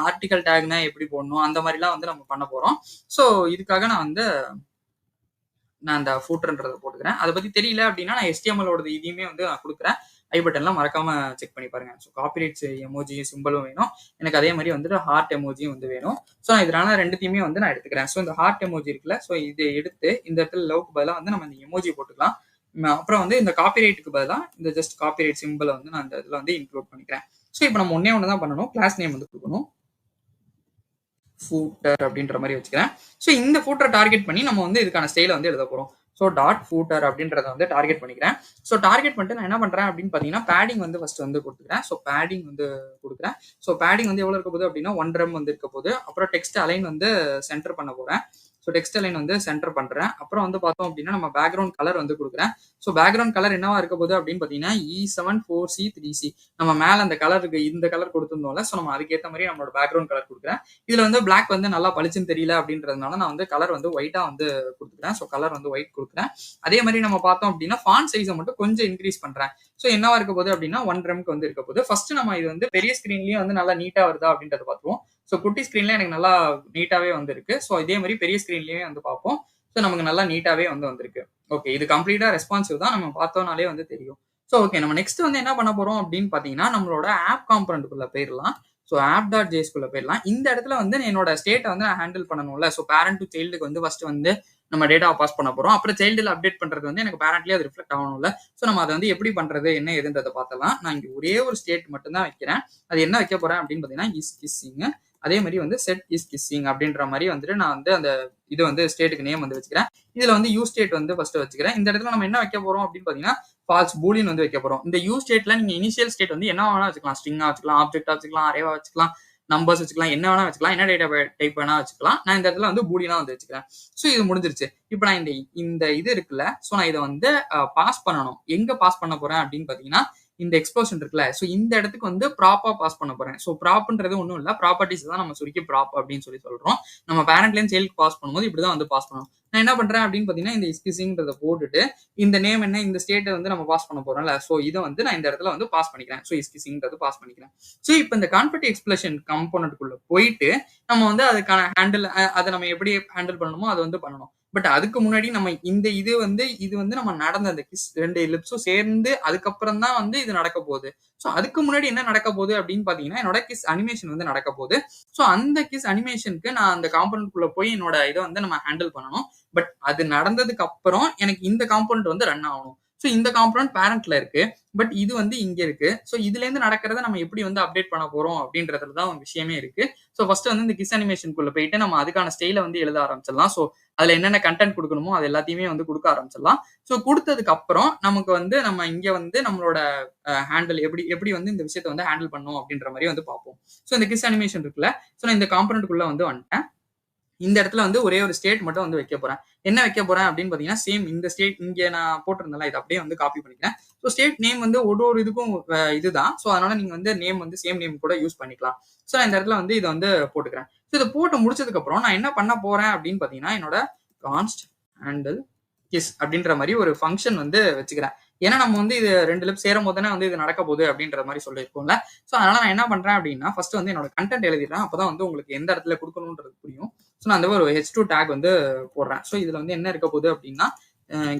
ஆர்டிகல் டேக்னா எப்படி போடணும், அந்த மாதிரிலாம் வந்து நம்ம பண்ண போறோம். ஸோ இதுக்காக நான் அந்த ஃபூட்டர்ன்றத போட்டுக்கிறேன். அதை பத்தி தெரியல அப்படின்னா நான் HTML ஓட இதையுமே வந்து நான் கொடுக்குறேன். ஐ பட்டன்ல மறக்காம செக் பண்ணி பாருங்க. ஸோ காப்பிரைட்ஸ் எமோஜி சிம்பிளும் வேணும். எனக்கு அதே மாதிரி வந்துட்டு ஹார்ட் எமோஜியும் வந்து வேணும். ஸோ நான் இதனால ரெண்டுத்தையுமே வந்து நான் எடுத்துக்கிறேன். ஸோ இந்த ஹார்ட் எமோஜி இருக்குல்ல, ஸோ இதை எடுத்து இந்த இடத்துல லவ்க்கு பதிலாக வந்து நம்ம இந்த எமோஜி போட்டுக்கலாம். அப்புறம் வந்து இந்த காப்பிரைட்டுக்கு பதிலாக இந்த ஜஸ்ட் காப்பிரைட் சிம்பிளை வந்து நான் இந்த இதில் வந்து இன்க்ளூட் பண்ணிக்கிறேன். ஸோ இப்போ நம்ம ஒன்னே ஒன்று தான் பண்ணணும். கிளாஸ் நேம் வந்து கொடுக்கணும். ஃபூட்டர் அப்படின்ற மாதிரி வச்சுக்கிறேன். ஸோ இந்த ஃபூட்டர் டார்கெட் பண்ணி நம்ம வந்து இதுக்கான ஸ்டைலை வந்து எழுத போறோம். ஸோ டாட் ஃபூட்டர் அப்படின்றத வந்து டார்கெட் பண்ணிக்கிறேன். ஸோ டார்கெட் பண்ணிட்டு நான் என்ன பண்றேன் அப்படின்னு பார்த்தீங்கன்னா, பேடிங் வந்து ஃபர்ஸ்ட் வந்து கொடுத்துக்கிறேன். ஸோ பேடிங் வந்து கொடுக்குறேன். ஸோ பேடிங் வந்து எவ்வளோ இருக்க போகுது அப்படின்னா 1 rem வந்து இருக்க போகுது. அப்புறம் டெக்ஸ்ட் அலைன் வந்து சென்டர் பண்ண போறேன். ஸோ டெக்ஸ்ட் அலைன் வந்து சென்டர் பண்றேன். அப்புறம் வந்து பார்த்தோம் அப்படின்னா நம்ம பேக்ரவுண்ட் கலர் வந்து கொடுக்குறேன். ஸோ பேக்ரவுண்ட் கலர் என்னவா இருக்க போகுது அப்படின்னு பார்த்தீங்கன்னா E74C3C. நம்ம மேல அந்த கலருக்கு இந்த கலர் கொடுத்துருந்தோம்ல, ஸோ நம்ம அதுக்கேற்ற மாதிரி நம்மளோட பேக்ரவுண்ட் கலர் கொடுக்குறேன். இதுல வந்து பிளாக் வந்து நல்லா பளிச்சுன்னு தெரியல அப்படின்றதுனால நான் வந்து கலர் வந்து ஒயிட்டா வந்து கொடுத்துக்கிறேன். ஸோ கலர் வந்து ஒயிட் கொடுக்குறேன். அதே மாதிரி நம்ம பார்த்தோம் அப்படின்னா ஃபாண்ட் சைஸை மட்டும் கொஞ்சம் இன்க்ரீஸ் பண்றேன். ஸோ என்னவா இருக்க போகுது அப்படின்னா 1 remக்கு வந்து இருக்க போகுது. ஃபர்ஸ்ட் நம்ம இது வந்து பெரிய ஸ்கிரீன்லயும் வந்து நல்லா நீட்டா வருதா அப்படின்றத பார்த்துருவோம். ஸோ குட்டி ஸ்கிரீன்ல எனக்கு நல்லா நீட்டாவே வந்து இருக்கு. ஸோ இதே மாதிரி பெரிய ஸ்கிரீன்லயே வந்து பார்ப்போம். ஸோ நமக்கு நல்லா நீட்டாவே வந்து வந்திருக்கு. ஓகே, இது கம்ப்ளீட்டா ரெஸ்பான்சிவ் தான். நம்ம பார்த்தோம்னாலே வந்து தெரியும். ஸோ ஓகே, நம்ம நெக்ஸ்ட் வந்து என்ன பண்ண போறோம் அப்படின்னு பாத்தீங்கன்னா, நம்மளோட ஆப் காம்பனண்ட்குள்ள போயிடலாம். ஸோ app.js குள்ள போயிடலாம். இந்த இடத்துல வந்து என்னோட ஸ்டேட்டை வந்து நான் ஹேண்டில் பண்ணணும்ல. ஸோ பேரண்ட் டு சைல்டுக்கு வந்து ஃபர்ஸ்ட் வந்து நம்ம டேட்டாவை பாஸ் பண்ண போறோம். அப்புறம் சைல்டுல அப்டேட் பண்றது வந்து எனக்கு பேரண்ட்லயே அது ரிஃப்ளெக்ட் ஆகணும்ல. ஸோ நம்ம அதை வந்து எப்படி பண்றது, என்ன எதுன்றதை பார்த்தலாம். நான் இங்க ஒரே ஒரு ஸ்டேட் மட்டும் தான் வைக்கிறேன். அது என்ன வைக்க போறேன் அப்படின்னு பாத்தீங்கன்னா இஸ் கிஸ்ஸிங். அதே மாதிரி வந்து செட் இஸ் கிஸ்ஸிங் அப்படின்ற மாதிரி வந்துட்டு நான் வந்து அந்த இது வந்து ஸ்டேட்டுக்கு நேம் வந்து வச்சுக்கிறேன். இதுல வந்து யூ ஸ்டேட் வந்து ஃபர்ஸ்ட் வச்சுக்கிறேன். இந்த இடத்துல நம்ம என்ன வைக்க போறோம் அப்படின்னு பாத்தீங்கன்னா ஃபால்ஸ் பூலியன் வந்து வைக்க போறோம். இந்த யூ ஸ்டேட்ல நீங்க இனிஷியல் ஸ்டேட் வந்து என்ன வேணா வச்சுக்கலாம். ஸ்ட்ரிங்கா வச்சுக்கலாம், ஆப்ஜெக்டா வச்சுக்கலாம், அரேவா வச்சுக்கலாம், நம்பர்ஸ் வச்சுக்கலாம், என்ன வேணா வச்சுக்கலாம், என்ன டேட்டா டைப் வேணா வச்சுக்கலாம். நான் இந்த இடத்துல வந்து பூலியனா வந்து வச்சுக்கிறேன். ஸோ இது முடிஞ்சிருச்சு. இப்போ நான் இந்த இது இருக்குல்ல, ஸோ நான் இதை வந்து பாஸ் பண்ணணும். எங்க பாஸ் பண்ண போறேன் அப்படின்னு பாத்தீங்கன்னா இந்த எக்ஸ்ப்ளோஷன் இருக்குல்ல, ஸோ இந்த இடத்துக்கு வந்து ப்ராப்பா பாஸ் பண்ண போறேன். ஸோ ப்ராப்ன்றது ஒன்றும் இல்லை, ப்ராப்பர்ட்டிஸ் தான் நம்ம சுருக்கி ப்ராப் அப்படின்னு சொல்றோம். நம்ம பேரண்ட்லேருந்து சைல்டுக்கு பாஸ் பண்ணும்போது இப்படிதான் வந்து பாஸ் பண்ணணும். நான் என்ன பண்றேன் அப்படின்னு பாத்தீங்கன்னா இந்த இஸ்கிசிங்கிறத போட்டுட்டு இந்த நேம் என்ன, இந்த ஸ்டேட்டை வந்து நம்ம பாஸ் பண்ண போறோம்ல, ஸோ இதை வந்து நான் இந்த இடத்துல வந்து பாஸ் பண்ணிக்கிறேன். ஸோ இஸ்கிசிங்கிறது பாஸ் பண்ணிக்கிறேன். ஸோ இப்போ இந்த கான்ஃபிகர் எக்ஸ்பிளஷன் காம்போனன்ட்குள்ள போயிட்டு நம்ம வந்து அதுக்கான ஹேண்டில் அதை நம்ம எப்படி ஹேண்டில் பண்ணணுமோ அதை வந்து பண்ணணும். பட் அதுக்கு முன்னாடி நம்ம இந்த இது வந்து நம்ம நடந்த அந்த கிஸ் 2 எலிப்ஸும் சேர்ந்து அதுக்கப்புறம் தான் வந்து இது நடக்க போகுது. ஸோ அதுக்கு முன்னாடி என்ன நடக்க போகுது அப்படின்னு பாத்தீங்கன்னா என்னோட கிஸ் அனிமேஷன் வந்து நடக்க போகுது. ஸோ அந்த கிஸ் அனிமேஷனுக்கு நான் அந்த காம்பனன்ட் குள்ள போய் என்னோட இதை வந்து நம்ம ஹேண்டில் பண்ணணும். பட் அது நடந்ததுக்கு அப்புறம் எனக்கு இந்த காம்பனன்ட் வந்து ரன் ஆகணும். ஸோ இந்த காம்பனன்ட் பேரண்ட்ல இருக்கு, பட் இது வந்து இங்க இருக்கு. ஸோ இதுல இருந்து நடக்கிறத நம்ம எப்படி வந்து அப்டேட் பண்ண போறோம் அப்படின்றதுல தான் விஷயமே இருக்கு. ஸோ ஃபர்ஸ்ட் வந்து இந்த கிஸ் அனிமேஷனுக்குள்ள போயிட்டு நம்ம அதுக்கான ஸ்டைல வந்து எழுத ஆரம்பிச்சிடலாம். ஸோ அதுல என்னென்ன கண்டென்ட் கொடுக்கணுமோ அது எல்லாத்தையுமே வந்து கொடுக்க ஆரம்பிச்சிடலாம். ஸோ கொடுத்ததுக்கு அப்புறம் நமக்கு வந்து நம்ம இங்க வந்து நம்மளோட ஹேண்டில் எப்படி வந்து இந்த விஷயத்தை வந்து ஹேண்டில் பண்ணும் அப்படின்ற மாதிரி வந்து பார்ப்போம். ஸோ இந்த கிஸ் அனிமேஷன் இருக்குல்ல, ஸோ நான் இந்த காம்பனன்ட்குள்ள வந்து வந்துட்டேன். இந்த இடத்துல வந்து ஒரே ஒரு ஸ்டேட் மட்டும் வந்து வைக்க போறேன். என்ன வைக்க போறேன் அப்படின்னு பாத்தீங்கன்னா சேம் இந்த ஸ்டேட் இங்க நான் போட்டிருந்தேன்ல, இதை அப்படியே வந்து காப்பி பண்ணிக்கிறேன். ஸோ ஸ்டேட் நேம் வந்து ஒரு இதுக்கும் இதுதான். ஸோ அதனால நீங்க வந்து நேம் வந்து சேம் நேம் கூட யூஸ் பண்ணிக்கலாம். ஸோ நான் இந்த இடத்துல வந்து இதை வந்து போட்டுக்கிறேன். ஸோ இதை போட்டு முடிச்சதுக்கு அப்புறம் நான் என்ன பண்ண போறேன் அப்படின்னு பாத்தீங்கன்னா என்னோட கான்ஸ்ட் ஹேண்டில் கிஸ் அப்படின்ற மாதிரி ஒரு ஃபங்க்ஷன் வந்து வச்சுக்கிறேன். ஏன்னா நம்ம வந்து இது 2 லிப் சேரும் போது தானே வந்து இது நடக்க போகுது அப்படின்ற மாதிரி சொல்லியிருக்கோம்ல. ஸோ அதனால நான் என்ன பண்றேன் அப்படின்னா ஃபர்ஸ்ட் வந்து என்னோட கண்டென்ட் எழுதிடுறேன். அப்பதான் வந்து உங்களுக்கு எந்த இடத்துல கொடுக்கணும்ன்றது புரியும். ஸோ நான் அந்த ஒரு H2 டேக் வந்து போடுறேன். ஸோ இதுல வந்து என்ன இருக்க போகுது அப்படின்னா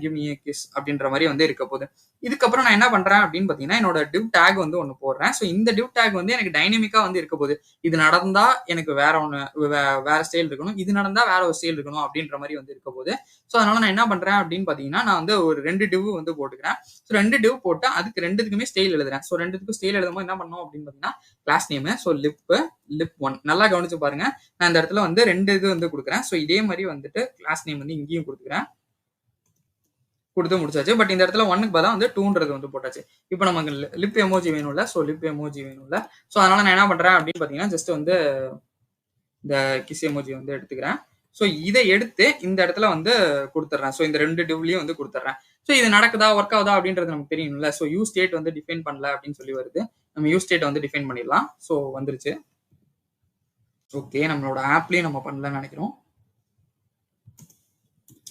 கிவ் மீ a kiss அப்படின்ற மாதிரி வந்து இருக்க போகுது. இதுக்கப்புறம் நான் என்ன பண்றேன் அப்படின்னு பாத்தீங்கன்னா என்னோட டிவ் டேக் வந்து ஒன்று போடுறேன். ஸோ இந்த டிவ் டேக் வந்து எனக்கு டைனமிக்கா வந்து இருக்க போகுது. இது நடந்தா எனக்கு வேற ஒன்று வேற ஸ்டைல் இருக்கணும், இது நடந்தா வேற ஒரு ஸ்டைல் இருக்கணும் அப்படின்ற மாதிரி வந்து இருக்க போகுது. ஸோ அதனால நான் என்ன பண்றேன் அப்படின்னு பாத்தீங்கன்னா நான் வந்து ஒரு 2 டிவ் வந்து போட்டுக்கிறேன். ஸோ 2 டிவ் போட்டு அதுக்கு 2த்துக்குமே ஸ்டைல் எழுதுறேன். ஸோ 2த்துக்கும் ஸ்டைல் எழுதும்போது என்ன பண்ணணும் அப்படின்னு பாத்தீங்கன்னா கிளாஸ் நேம் ஸோ லிப் 1 நல்லா கவனிச்சு பாருங்க. நான் இந்த இடத்துல வந்து 2 இது வந்து கொடுக்குறேன். ஸோ இதே மாதிரி வந்துட்டு கிளாஸ் நேம் வந்து இங்கேயும் கொடுத்துக்கிறேன். கொடுத்து முடிச்சாச்சு. பட் இந்த இடத்துல 1க்கு பதிலா வந்து 2ன்றது வந்து போட்டாச்சு. இப்போ நமக்கு லிப் எமோஜி வேணும்ல, ஸோ லிப் எமோஜி வேணும்ல. ஸோ அதனால நான் என்ன பண்றேன் அப்படின்னு பாத்தீங்கன்னா ஜஸ்ட் வந்து இந்த கிஸ் எமோஜி வந்து எடுத்துக்கிறேன். ஸோ இதை எடுத்து இந்த இடத்துல வந்து கொடுத்துட்றேன். ஸோ இந்த 2 டிவ்லயும் வந்து கொடுத்துட்றேன். ஸோ இது நடக்குதா, ஒர்க் ஆகுதா அப்படின்றது நமக்கு தெரியும்ல. ஸோ யூஸ் ஸ்டேட் வந்து டிஃபைன் பண்ணல அப்படின்னு சொல்லி வருது. நம்ம யூஸ் ஸ்டேட் வந்து டிஃபைன் பண்ணிடலாம். ஸோ வந்துருச்சு. ஓகே, நம்மளோட ஆப்லயும் நம்ம பண்ணலன்னு நினைக்கிறோம்.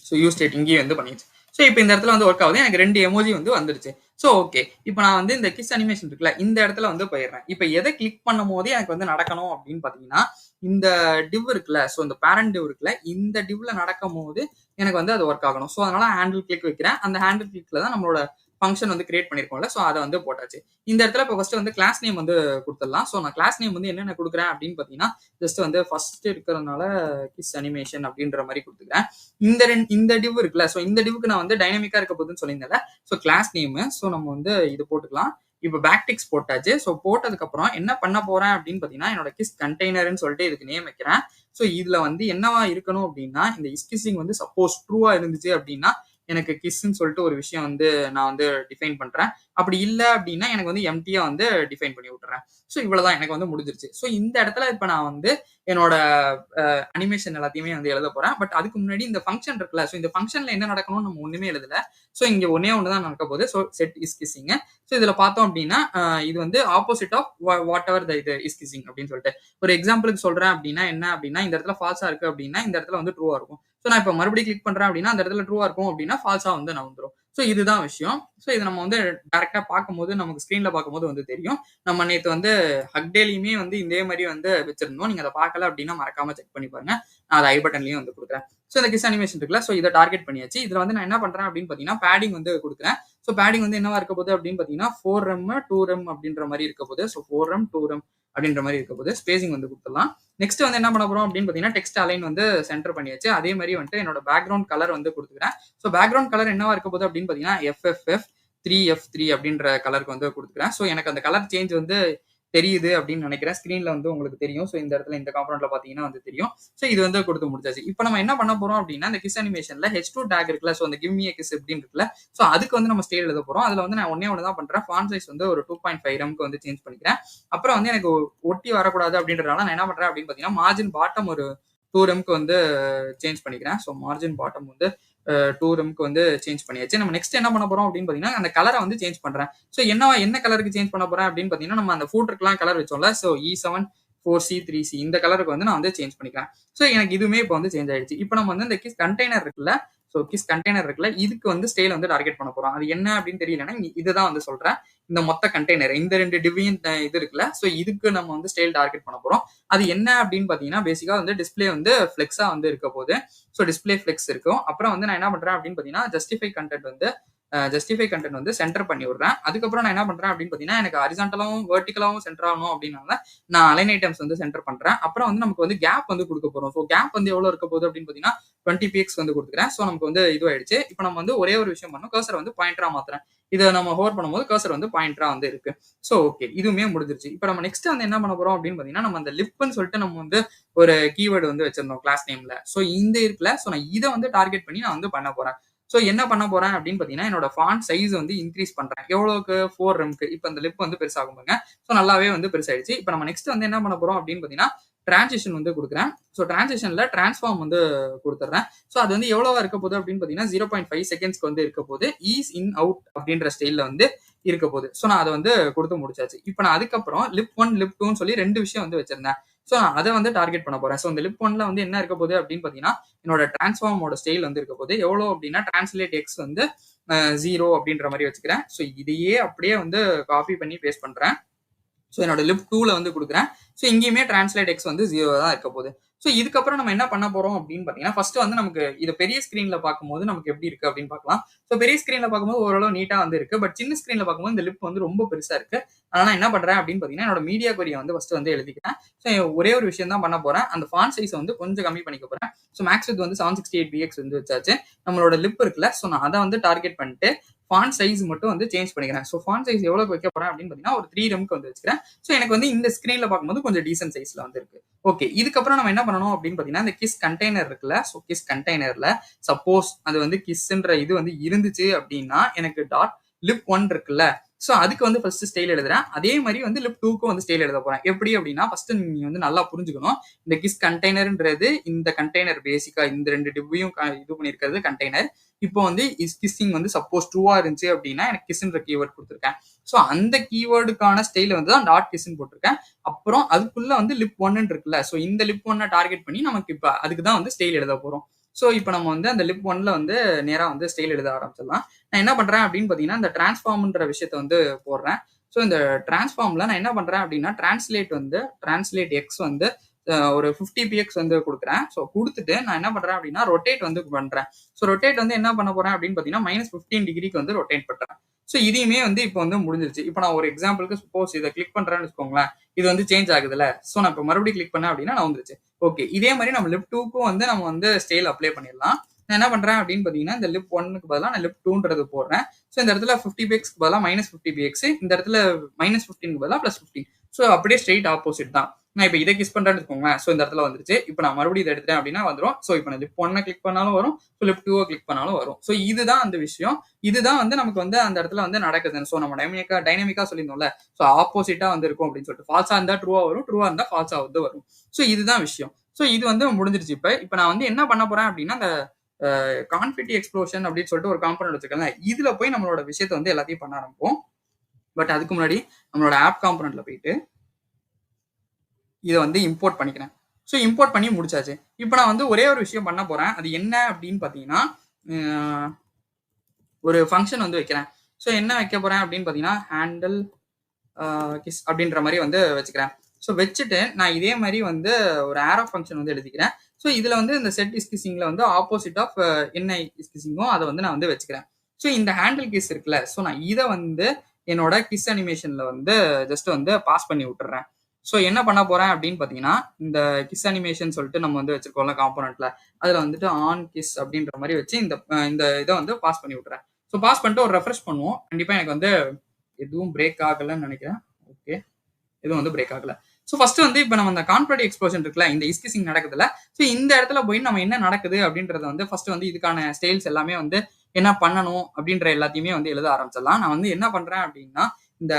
ஸோ யூஸ் ஸ்டேட் இங்கேயும் வந்து பண்ணிடுச்சு. ஸோ இப்போ இந்த இடத்துல வந்து ஒர்க் ஆகுது. எனக்கு 2 எமோஜி வந்து வந்துருச்சு. ஸோ ஓகே, இப்போ நான் வந்து இந்த கிஸ் அனிமேஷன் இருக்குல்ல, இந்த இடத்துல வந்து போயிடுறேன். இப்போ எதை கிளிக் பண்ணும் போதே எனக்கு வந்து நடக்கணும் அப்படின்னு பார்த்தீங்கன்னா, இந்த டிவ் இருக்குல்ல, ஸோ இந்த பேரண்ட் டிவ் இருக்குல்ல, இந்த டிவ்ல நடக்கும் போது எனக்கு வந்து அது ஒர்க் ஆகணும். ஸோ அதனால ஹேண்டில் கிளிக் வைக்கிறேன். அந்த ஹேண்டில் கிளிக்ல தான் நம்மளோட ஃபங்க்ஷன் வந்து கிரியேட் பண்ணிருக்கோம்ல, ஸோ அதை வந்து போட்டாச்சு. இந்த இடத்துல இப்போ ஃபர்ஸ்ட் வந்து கிளாஸ் நேம் வந்து கொடுத்துடலாம். ஸோ நான் கிளாஸ் நேம் வந்து என்னென்ன கொடுக்குறேன் அப்படின்னு பார்த்தீங்கன்னா, ஜஸ்ட் வந்து ஃபர்ஸ்ட் இருக்கிறதுனால கிஸ் அனிமேஷன் அப்படின்ற மாதிரி கொடுத்துக்கிறேன். இந்த டிவ் இருக்குல்ல, ஸோ இந்த டிவ்க்கு நான் வந்து டைனமிக்கா இருக்க போகுதுன்னு சொல்லியிருந்தேன்ல, ஸோ கிளாஸ் நேம். ஸோ நம்ம வந்து இது போட்டுக்கலாம். இப்போ பேக்டிக்ஸ் போட்டாச்சு. ஸோ போட்டதுக்கு அப்புறம் என்ன பண்ண போறேன் அப்படின்னு பார்த்தீங்கன்னா, என்னோட கிஸ் கண்டெய்னர்னு சொல்லிட்டு இதுக்கு நேம் வைக்கிறேன். ஸோ இதுல வந்து என்னவா இருக்கணும் அப்படின்னா, இந்த இஸ் கிஸ்ஸிங் வந்து சப்போஸ் ட்ரூவா இருந்துச்சு அப்படின்னா எனக்கு கிஸ்ன்னு சொல்லிட்டு ஒரு விஷயம் வந்து நான் வந்து டிஃபைன் பண்றேன். அப்படி இல்லை அப்படின்னா எனக்கு வந்து எம்டியா வந்து டிஃபைன் பண்ணி விட்டுறேன். ஸோ இவ்வளவுதான், எனக்கு வந்து முடிஞ்சிருச்சு. ஸோ இந்த இடத்துல இப்ப நான் வந்து என்னோட அனிமேஷன் எல்லாத்தையுமே வந்து எழுத போறேன். பட் அதுக்கு முன்னாடி இந்த ஃபங்க்ஷன் இருக்குல்ல, ஸோ இந்த ஃபங்க்ஷன்ல என்ன நடக்கணும்னு நம்ம ஒண்ணுமே எழுதல. ஸோ இங்க ஒன்னே ஒன்று தான் நடக்க போகுது. So set is kissing. So இதுல பார்த்தோம் அப்படின்னா இது வந்து ஆப்போசிட் ஆஃப் வாட் எவர் த இது இஸ் கிஸ்ஸிங் அப்படின்னு சொல்லிட்டு ஒரு எக்ஸாம்பிளுக்கு சொல்றேன் அப்படின்னா என்ன அப்படின்னா, இந்த இடத்துல ஃபால்ஸா இருக்கு அப்படின்னா இந்த இடத்துல வந்து ட்ரூவா இருக்கும். ஸோ நான் இப்போ மறுபடியும் கிளிக் பண்றேன் அப்படின்னா அந்த இடத்துல ட்ரூவா இருக்கும் அப்படின்னா ஃபால்ஸா வந்து நான் வந்துடும். ஸோ இதுதான் விஷயம். ஸோ இதை நம்ம வந்து டேரக்டா பார்க்கும்போது நமக்கு ஸ்கிரீன்ல பார்க்கும்போது வந்து தெரியும். நம்ம நேற்று வந்து ஹக்டேலையுமே வந்து இதே மாதிரி வந்து வச்சிருந்தோம். நீங்க அதை பார்க்கல அப்படின்னா மறக்காம செக் பண்ணி பாருங்க. நான் அதை ஐ பட்டன்லயும் வந்து கொடுக்குறேன். ஸோ இந்த கிஸ் அனிமேஷன் இருக்குல்ல, ஸோ இதை டார்கெட் பண்ணியாச்சு. இதுல வந்து நான் என்ன பண்றேன் அப்படின்னு பாத்தீங்கன்னா, பேடிங் வந்து கொடுக்குறேன். ஸோ பேடிங் வந்து என்னவா இருக்க போகுது அப்படின்னு பாத்தீங்கன்னா 4rem 2rem அப்படின்ற மாதிரி இருக்க போகுது. ஸோ 4rem 2rem அப்படின்ற மாதிரி இருக்க போகுது. ஸ்பேசிங் வந்து கொடுத்துடலாம். நெக்ஸ்ட் வந்து என்ன பண்ண போறோம் அப்படின்னு பாத்தீங்கன்னா, டெக்ஸ்ட் அலைன் வந்து சென்டர் பண்ணியாச்சு. அதே மாதிரி வந்துட்டு என்னோட பேக்ரவுண்ட் கலர் வந்து கொடுத்துக்கிறேன். ஸோ பேக்ரவுண்ட் கலர் என்னவா இருக்க போகுது அப்படின்னு பாத்தீங்கன்னா FFF3F3 அப்படின்ற கலருக்கு வந்து கொடுத்துக்கிறேன். ஸோ எனக்கு அந்த கலர் சேஞ்ச் வந்து தெரியுது அப்படின்னு நினைக்கிறேன். ஸ்கிரீன்ல வந்து உங்களுக்கு தெரியும். ஸோ இந்த இடத்துல இந்த காம்பனண்ட்ல பாத்தீங்கன்னா வந்து தெரியும். ஸோ இது வந்து கொடுத்து முடிச்சாச்சு. இப்போ நம்ம என்ன பண்ண போறோம் அப்படின்னா, இந்த கிஸ் அனிமேஷன்ல H2 டேக் இருக்குல்ல, ஸோ அந்த கிவ் மீ a kiss அப்படின்னு இருக்குல்ல, ஸோ அதுக்கு வந்து நம்ம ஸ்டைல் எழுத போறோம். அதுல வந்து நான் ஒன்னே ஒன்று தான் பண்றேன். ஃபாண்ட் சைஸ் வந்து ஒரு 2.5 ரம்க்கு வந்து சேஞ்ச் பண்ணிக்கிறேன். அப்புறம் வந்து எனக்கு ஒட்டி வரக்கூடாது அப்படின்றதுனால நான் என்ன பண்றேன் அப்படின்னு பாத்தீங்கன்னா, மார்ஜின் பாட்டம் ஒரு 2 ரம்க்கு வந்து சேஞ்ச் பண்ணிக்கிறேன். ஸோ மார்ஜின் பாட்டம் வந்து 2 ரம்க்கு வந்து சேஞ்ச் பண்ணியாச்சு. நம்ம நெக்ஸ்ட் என்ன பண்ண போறோம் அப்படின்னு பாத்தீங்கன்னா, அந்த கலரை வந்து சேஞ்ச் பண்றேன். ஸோ என்ன கலருக்கு சேஞ்ச் பண்ண போறேன் அப்படின்னு பாத்தீங்கன்னா, நம்ம அந்த ஃபூட்டருக்குலாம் colour வச்சோம்ல, so E7 4C 3C இந்த கலருக்கு வந்து நான் வந்து சேஞ்ச் பண்ணிக்கிறேன். ஸோ எனக்கு இதுவுமே இப்போ வந்து சேஞ்ச் ஆயிடுச்சு. இப்போ நம்ம வந்து இந்த கிஸ் கண்டெய்னர் இருக்குல்ல, ஸோ கிஸ் கண்டெய்னர் இருக்குல்ல, இதுக்கு வந்து ஸ்டைல் வந்து டார்கெட் பண்ண போறோம். அது என்ன அப்படின்னு தெரியலன்னா இதுதான் வந்து சொல்றேன். இந்த மொத்த கண்டெய்னர் இந்த 2 டிவியன் இது இருக்குல்ல, ஸோ இதுக்கு நம்ம வந்து ஸ்டைல் டார்கெட் பண்ண போறோம். அது என்ன அப்படின்னு பாத்தீங்கன்னா, பேசிக்கா வந்து டிஸ்பிளே வந்து ஃபிளெக்ஸா வந்து இருக்க போது. ஸோ டிஸ்பிளே ஃபிளெக்ஸ் இருக்கும். அப்புறம் வந்து நான் என்ன பண்றேன் அப்படின்னு பாத்தீங்கன்னா, ஜஸ்டிஃபை கண்டென்ட் வந்து சென்டர் பண்ணி விடுறேன். அதுக்கப்புறம் நான் என்ன பண்றேன் அப்படின்னு பாத்தீங்கன்னா, எனக்கு ஹரிசான்டலாவும் வெர்டிகலாவும் சென்டர் ஆகணும் அப்படின்னால நான் அலைன் ஐட்டம்ஸ் வந்து சென்டர் பண்றேன். அப்புறம் வந்து நமக்கு வந்து கேப் வந்து கொடுக்க போறோம். ஸோ கேப் வந்து எவ்வளவு இருக்க போகுது அப்படின்னு பாத்தீங்கன்னா 20 px வந்து கொடுத்துக்கிறேன். ஸோ நமக்கு வந்து இது ஆயிடுச்சு. இப்போ நம்ம வந்து ஒரே ஒரு விஷயம் பண்ணணும், கர்சர் வந்து பாயிண்டரா மாத்துறேன். இதை நம்ம ஹோவர் பண்ணும்போது கர்சர் வந்து பாயிண்டரா வந்து இருக்கு. ஸோ ஓகே, இதுவுமே முடிஞ்சிருச்சு. இப்போ நம்ம நெக்ஸ்ட் வந்து என்ன பண்ண போறோம் அப்படின்னு பாத்தீங்கன்னா, நம்ம அந்த லிப்னு சொல்லிட்டு நம்ம வந்து ஒரு கீவேர்டு வந்து வச்சிருந்தோம் கிளாஸ் நேம்ல. ஸோ இந்த இருக்குல்ல, ஸோ நான் இதை வந்து டார்கெட் பண்ணி நான் வந்து பண்ண போறேன். ஸோ என்ன பண்ண போறேன் அப்படின்னு பாத்தீங்கன்னா, என்னோட ஃபாண்ட் சைஸ் வந்து இன்க்ரீஸ் பண்றேன். எவ்வளவுக்கு 4 ரம்க்கு. இப்போ அந்த லிப் வந்து பெருசாகும் பாருங்க. ஸோ நல்லாவே வந்து பெருசாயிடுச்சு. இப்போ நம்ம நெக்ஸ்ட் வந்து என்ன பண்ண போறோம் அப்படின்னு பாத்தீங்கன்னா, டிரான்சிஷன் வந்து கொடுக்குறேன். ஸோ டிரான்சிஷன்ல டிரான்ஸ்ஃபார்ம் வந்து கொடுத்துட்றேன். ஸோ அது வந்து எவ்வளவா இருக்க போகுது அப்படின்னு பாத்தீங்கன்னா 0.5 செகண்ட்ஸ்க்கு வந்து இருக்க போது. ஈஸ் இன் அவுட் அப்படின்ற ஸ்டைல்ல வந்து இருக்க போகுது. ஸோ நான் அதை வந்து கொடுத்து முடிச்சாச்சு. இப்போ நான் அதுக்கப்புறம் லிப் 1 லிப் 2ன்னு சொல்லி 2 விஷயம் வந்து வச்சிருந்தேன். ஸோ நான் அதை வந்து டார்கெட் பண்ண போறேன். ஸோ இந்த லிப் 1ல வந்து என்ன இருக்க போகுது அப்படின்னு பாத்தீங்கன்னா, என்னோட டிரான்ஸ்ஃபார்மோட ஸ்டைல் வந்து இருக்க போகுது. எவ்வளோ அப்படின்னா டிரான்ஸ்லேட் எக்ஸ் வந்து 0 அப்படின்ற மாதிரி வச்சுக்கிறேன். ஸோ இதையே அப்படியே வந்து காப்பி பண்ணி பேஸ்ட் பண்றேன். ஸோ என்னோட லிப் 2ல வந்து கொடுக்குறேன். ஸோ இங்கேயுமே டிரான்ஸ்லேட் எக்ஸ் வந்து 0 தான் இருக்க போகுது. ஸோ இதுக்கப்புறம் நம்ம என்ன பண்ண போறோம் அப்படின்னு பாத்தீங்கன்னா, ஃபர்ஸ்ட் வந்து நமக்கு இது பெரிய ஸ்கிரீன்ல பார்க்கும்போது நமக்கு எப்படி இருக்கு அப்படின்னு பார்க்கலாம். ஸோ பெரிய ஸ்கிரீன்ல பார்க்கும்போது ஓரளவு நீட்டா வந்து இருக்கு. பட் சின்ன ஸ்கிரீன்ல பார்க்கும்போது இந்த லிப் வந்து ரொம்ப பெருசா இருக்கு. அதனால என்ன பண்றேன் அப்படின்னு பாத்தீங்கன்னா, என்னோட மீடியா கொரியை வந்து ஃபர்ஸ்ட் வந்து எழுதிக்கிறேன். ஸோ ஒரே ஒரு விஷயம் தான் பண்ண போறேன். அந்த ஃபாண்ட் சைஸ் வந்து கொஞ்சம் கம்மி பண்ணிக்க போறேன். ஸோ மேக்ஸ் வித் வந்து 768 px வந்து வச்சாச்சு. நம்மளோட லிப் இருக்குல்ல, ஸோ நான் அதை வந்து டார்கெட் பண்ணிட்டு ஃபாண்ட் சைஸ் மட்டும் வந்து சேஞ்ச் பண்ணிக்கிறேன். ஸோ ஃபாண்ட் சைஸ் எவ்வளவு வைக்க போறேன் அப்படின்னு பாத்தீங்கன்னா, ஒரு 3 ரம்க்கு வந்து வச்சுக்கிறேன். ஸோ எனக்கு வந்து இந்த ஸ்கிரீன்ல பார்க்கும்போது கொஞ்சம் டீசென்ட் சைஸ்ல வந்து இருக்கு. ஓகே, இதுக்கப்புறம் நம்ம என்ன பண்ணணும் அப்படின்னு பாத்தீங்கன்னா, இந்த கிஸ் கண்டெய்னர் இருக்குல்ல, ஸோ கிஸ் கண்டெய்னர்ல சப்போஸ் அது வந்து கிஸ்ன்ற இது வந்து இருந்துச்சு அப்படின்னா எனக்கு டாட் லிப் 1 இருக்குல்ல, ஸோ அதுக்கு வந்து ஃபர்ஸ்ட் ஸ்டைல் எழுதுறேன். அதே மாதிரி வந்து லிப் 2க்கும் வந்து ஸ்டைல் எழுத போறேன். எப்படி அப்படின்னா ஃபர்ஸ்ட் நீங்க வந்து நல்லா புரிஞ்சுக்கணும். இந்த கிஸ் கண்டெய்னர்ன்றது இந்த கண்டெய்னர் பேசிக்கா இந்த 2 டிப்பையும் இது பண்ணியிருக்கிறது கண்டெய்னர். இப்போ வந்து இஸ் கிஸ்ஸிங் வந்து சப்போஸ் ட்ரூவா இருந்துச்சு அப்படின்னா எனக்கு கிஸ்ன்ற கீவேர்ட் கொடுத்துருக்கேன். ஸோ அந்த கீவேர்டுக்கான ஸ்டைல் வந்து தான் டாட் கிஸ்ன்னு போட்டிருக்கேன். அப்புறம் அதுக்குள்ள வந்து லிப் 1 இருக்குல்ல, ஸோ இந்த லிப் 1 டார்கெட் பண்ணி நமக்கு இப்போ அதுக்கு தான் வந்து ஸ்டைல் எழுத போறோம். ஸோ இப்போ நம்ம வந்து அந்த லிப் 1ல வந்து நேராக வந்து ஸ்டைல் எழுத ஆரம்பிச்சிடலாம். நான் என்ன பண்றேன் அப்படின்னு பார்த்தீங்கன்னா இந்த டிரான்ஸ்ஃபார்ம்ன்ற விஷயத்த வந்து போடுறேன். ஸோ இந்த டிரான்ஸ்ஃபார்ம்ல நான் என்ன பண்றேன் அப்படின்னா டிரான்ஸ்லேட் எக்ஸ் வந்து ஒரு 50px வந்து கொடுக்குறேன். ஸோ கொடுத்துட்டு நான் என்ன பண்றேன் அப்படின்னா ரொட்டேட் வந்து பண்றேன். ஸோ ரொட்டேட் வந்து என்ன பண்ண போறேன் அப்படின்னு பார்த்தீங்கன்னா -15 டிகிரிக்கு வந்து ரொட்டேட் பண்றேன். ஸோ இதையுமே வந்து இப்போ வந்து முடிஞ்சிருச்சு. இப்போ நான் ஒரு எக்ஸாம்பிளுக்கு சப்போஸ் இதை கிளிக் பண்றேன்னு வச்சுக்கோங்களேன், இது வந்து சேஞ்ச் ஆகுதுல்ல. ஸோ நான் இப்போ மறுபடியும் கிளிக் பண்ணேன் அப்படின்னா நான் வந்துருச்சு. ஓகே, இதே மாதிரி நம்ம லிப் 2க்கும் வந்து நம்ம வந்து ஸ்டைல் அப்ளை பண்ணிடலாம். நான் என்ன பண்றேன் அப்படின்னு பார்த்தீங்கன்னா இந்த லிப் 1க்கு பதிலாக நான் லிப் 2ன்றது போடுறேன். ஸோ இந்த இடத்துல 50pxக்கு பதிலாக -50px, இந்த இடத்துல -15க்கு பதிலாக +15. ஸோ அப்படியே ஸ்ட்ரெயிட் ஆப்போசிட் தான். நான் இப்போ இதை கிஸ் பண்றேன்னு வச்சுக்கோங்களேன், ஸோ இந்த இடத்துல வந்துருச்சு. இப்போ நான் மறுபடியும் இதை எடுத்துட்டேன் அப்படின்னா வந்துடும். ஸோ இப்போ நான் லிப் 1 கிளிக் பண்ணாலும் வரும், ஸோ லிப் 2 கிளிக் பண்ணாலும் வரும். ஸோ இதுதான் அந்த விஷயம். இதுதான் வந்து நமக்கு வந்து அந்த இடத்துல வந்து நடக்குது. ஸோ நம்ம டைனமிக்கா சொல்லியிருந்தோம்ல, ஸோ ஆப்போசிட்டா வந்து இருக்கும் அப்படின்னு சொல்லிட்டு ஃபால்ஸா இருந்தா ட்ரூவா வரும், ட்ரூவா இருந்தா ஃபால்ஸா வந்து வரும். ஸோ இதுதான் விஷயம். ஸோ இது வந்து முடிஞ்சிருச்சு. இப்போ நான் வந்து என்ன பண்ண போறேன் அப்படின்னா அந்த கான்ஃபிட்டி எக்ஸ்ப்ளோஷன் அப்படின்னு சொல்லிட்டு ஒரு காம்பனன்ட் வச்சிருக்கேன். இதுல போய் நம்மளோட விஷயத்தை வந்து எல்லாத்தையும் பண்ண ஆரம்பிப்போம். பட் அதுக்கு முன்னாடி நம்மளோட ஆப் காம்பனன்ட்ல போயிட்டு இதை வந்து இம்போர்ட் பண்ணிக்கிறேன். ஸோ இம்போர்ட் பண்ணி முடிச்சாச்சு. இப்போ நான் வந்து ஒரே ஒரு விஷயம் பண்ண போறேன். அது என்ன அப்படின்னு பார்த்தீங்கன்னா ஒரு ஃபங்க்ஷன் வந்து வைக்கிறேன். ஸோ என்ன வைக்க போறேன் அப்படின்னு பார்த்தீங்கன்னா ஹேண்டில் கிஸ் அப்படின்ற மாதிரி வந்து வச்சுக்கிறேன். ஸோ வச்சுட்டு நான் இதே மாதிரி வந்து ஒரு ஆரோ ஃபங்க்ஷன் வந்து எழுதிக்கிறேன். ஸோ இதில் வந்து இந்த செட் இஸ் கிஸ்ஸிங்ல வந்து ஆப்போசிட் ஆஃப் என்ன இஸ் கிஸ்ஸிங்கோ அதை வந்து நான் வந்து வச்சுக்கிறேன். ஸோ இந்த ஹேண்டில் கிஸ் இருக்குல்ல, ஸோ நான் இதை வந்து என்னோட கிஸ் அனிமேஷன்ல வந்து ஜஸ்ட் வந்து பாஸ் பண்ணி விட்டுறேன். ஸோ என்ன பண்ண போறேன் அப்படின்னு பார்த்தீங்கன்னா இந்த கிஸ் அனிமேஷன் சொல்லிட்டு நம்ம வந்து வச்சிருக்கோம்ல காம்போனன்ட்ல, அதில் வந்துட்டு ஆன் கிஸ் அப்படின்ற மாதிரி வச்சு இந்த இதை வந்து பாஸ் பண்ணி விட்டுறேன். ஸோ பாஸ் பண்ணிட்டு ஒரு ரெஃப்ரெஷ் பண்ணுவோம். கண்டிப்பாக எனக்கு வந்து எதுவும் பிரேக் ஆகலைன்னு நினைக்கிறேன். ஓகே, எதுவும் வந்து பிரேக் ஆகல. ஸோ ஃபர்ஸ்ட் வந்து இப்போ நம்ம இந்த கான்ஃபிட்டி எக்ஸ்ப்ளோஷன் இருக்குல்ல, இந்த இஸ்கிசிங் நடக்குதுல்ல, ஸோ இந்த இடத்துல போய் நம்ம என்ன நடக்குது அப்படின்றத வந்து ஃபர்ஸ்ட் வந்து இதுக்கான ஸ்டைல்ஸ் எல்லாமே வந்து என்ன பண்ணணும் அப்படின்ற எல்லாத்தையுமே வந்து எழுத ஆரம்பிச்சிடலாம். நான் வந்து என்ன பண்றேன் அப்படின்னா இந்த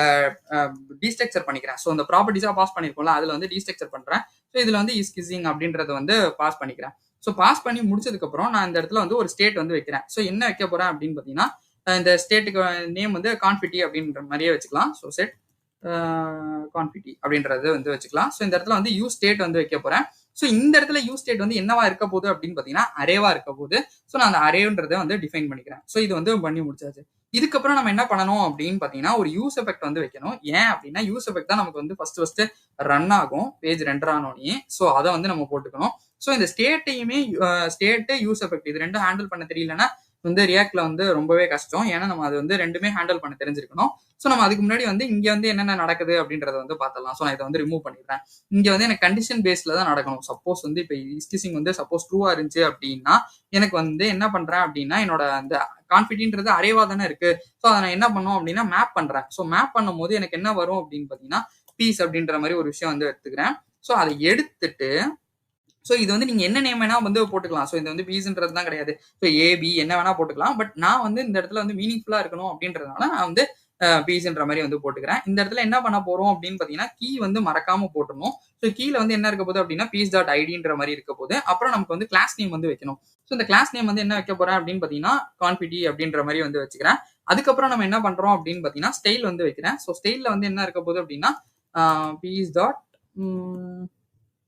டீஸ்ட்ரக்சர் பண்ணிக்கிறேன். ஸோ இந்த ப்ராப்பர்ட்டிஸாக பாஸ் பண்ணியிருக்கோம்ல, அதில் வந்து டீஸ்ட்ரக்சர் பண்றேன். ஸோ இதில் வந்து இஸ்கிசிங் அப்படின்றத வந்து பாஸ் பண்ணிக்கிறேன். ஸோ பாஸ் பண்ணி முடிச்சதுக்கப்புறம் நான் இந்த இடத்துல வந்து ஒரு ஸ்டேட் வந்து வைக்கிறேன். ஸோ என்ன வைக்க போறேன் அப்படின்னு பார்த்தீங்கன்னா இந்த ஸ்டேட்டுக்கு நேம் வந்து கான்ஃபிட்டி அப்படின்ற மாதிரியே வச்சுக்கலாம். ஸோ செட் கான்ஃபிட்டி அப்படின்றது வந்து வச்சுக்கலாம். ஸோ இந்த இடத்துல வந்து யூஸ் ஸ்டேட் வந்து வைக்க போறேன். ஸோ இந்த இடத்துல யூஸ் ஸ்டேட் வந்து என்னவா இருக்க போகுது அப்படின்னு பார்த்தீங்கன்னா அரேவா இருக்க போகுது. ஸோ நான் அந்த அரேன்றதை வந்து டிஃபைன் பண்ணிக்கிறேன். ஸோ இது வந்து பண்ணி முடிச்சாச்சு. இதுக்கப்புறம் நம்ம என்ன பண்ணணும் அப்படின்னு பார்த்தீங்கன்னா ஒரு யூஸ் எஃபெக்ட் வந்து வைக்கணும். ஏன் அப்படின்னா யூஸ் எஃபெக்ட் தான் நமக்கு வந்து ஃபர்ஸ்ட் ரன் ஆகும் பேஜ் ரெண்டர் ஆனோடனே. ஸோ அதை வந்து நம்ம போட்டுக்கணும். ஸோ இந்த ஸ்டேட்டையுமே ஸ்டேட்டு யூஸ் எஃபெக்ட் இது ரெண்டும் ஹேண்டில் பண்ண தெரியலன்னா வந்து ரியாக்ட்ல வந்து ரொம்பவே கஷ்டம். ஏன்னா நம்ம அது வந்து ரெண்டுமே ஹேண்டில் பண்ண தெரிஞ்சிருக்கணும். ஸோ நம்ம அதுக்கு முன்னாடி வந்து இங்க வந்து என்னென்ன நடக்குது அப்படின்றத வந்து பார்த்தலாம். ஸோ நான் இதை வந்து ரிமூவ் பண்ணிடுறேன். இங்க வந்து எனக்கு கண்டிஷன் பேஸ்ல தான் நடக்கணும். சப்போஸ் வந்து இப்போ இஸ்கிசிங் வந்து சப்போஸ் ட்ரூவா இருந்துச்சு அப்படின்னா எனக்கு வந்து என்ன பண்றேன் அப்படின்னா என்னோட அந்த கான்ஃபிட்டின்றது அரேவா தானே இருக்கு. ஸோ அதை நான் என்ன பண்ணுவோம் அப்படின்னா மேப் பண்றேன். ஸோ மேப் பண்ணும்போது எனக்கு என்ன வரும் அப்படின்னு பார்த்தீங்கன்னா பீஸ் அப்படின்ற மாதிரி ஒரு விஷயம் வந்து எடுத்துக்கிறேன். ஸோ அதை எடுத்துட்டு ஸோ இது வந்து நீங்க என்ன நேம் வேணா வந்து போட்டுக்கலாம். ஸோ இது வந்து பீஸ்ன்றது தான் கிடையாது. ஸோ ஏபி என்ன வேணா போட்டுக்கலாம். பட் நான் வந்து இந்த இடத்துல வந்து மீனிங்ஃபுல்லா இருக்கணும் அப்படின்றதுனால நான் வந்து பீஸ்ன்ற மாதிரி வந்து போட்டுக்கிறேன். இந்த இடத்துல என்ன பண்ண போறோம் அப்படின்னு பார்த்தீங்கன்னா கீ வந்து மறக்காம போட்டுடணும். ஸோ கீழே வந்து என்ன இருக்க போகுது அப்படின்னா பீஸ் டாட் ஐடின்ற மாதிரி இருக்க போது. அப்புறம் நமக்கு வந்து கிளாஸ் நேம் வந்து வைக்கணும். ஸோ இந்த கிளாஸ் நேம் வந்து என்ன வைக்க போறேன் அப்படின்னு பார்த்தீங்கன்னா கான்ஃபிட்டி அப்படின்ற மாதிரி வந்து வச்சுக்கிறேன். அதுக்கப்புறம் நம்ம என்ன பண்றோம் அப்படின்னு பார்த்தீங்கன்னா ஸ்டைல் வந்து வைக்கிறேன். ஸோ ஸ்டைல்ல வந்து என்ன இருக்க போகுது அப்படின்னா பீஸ் டாட்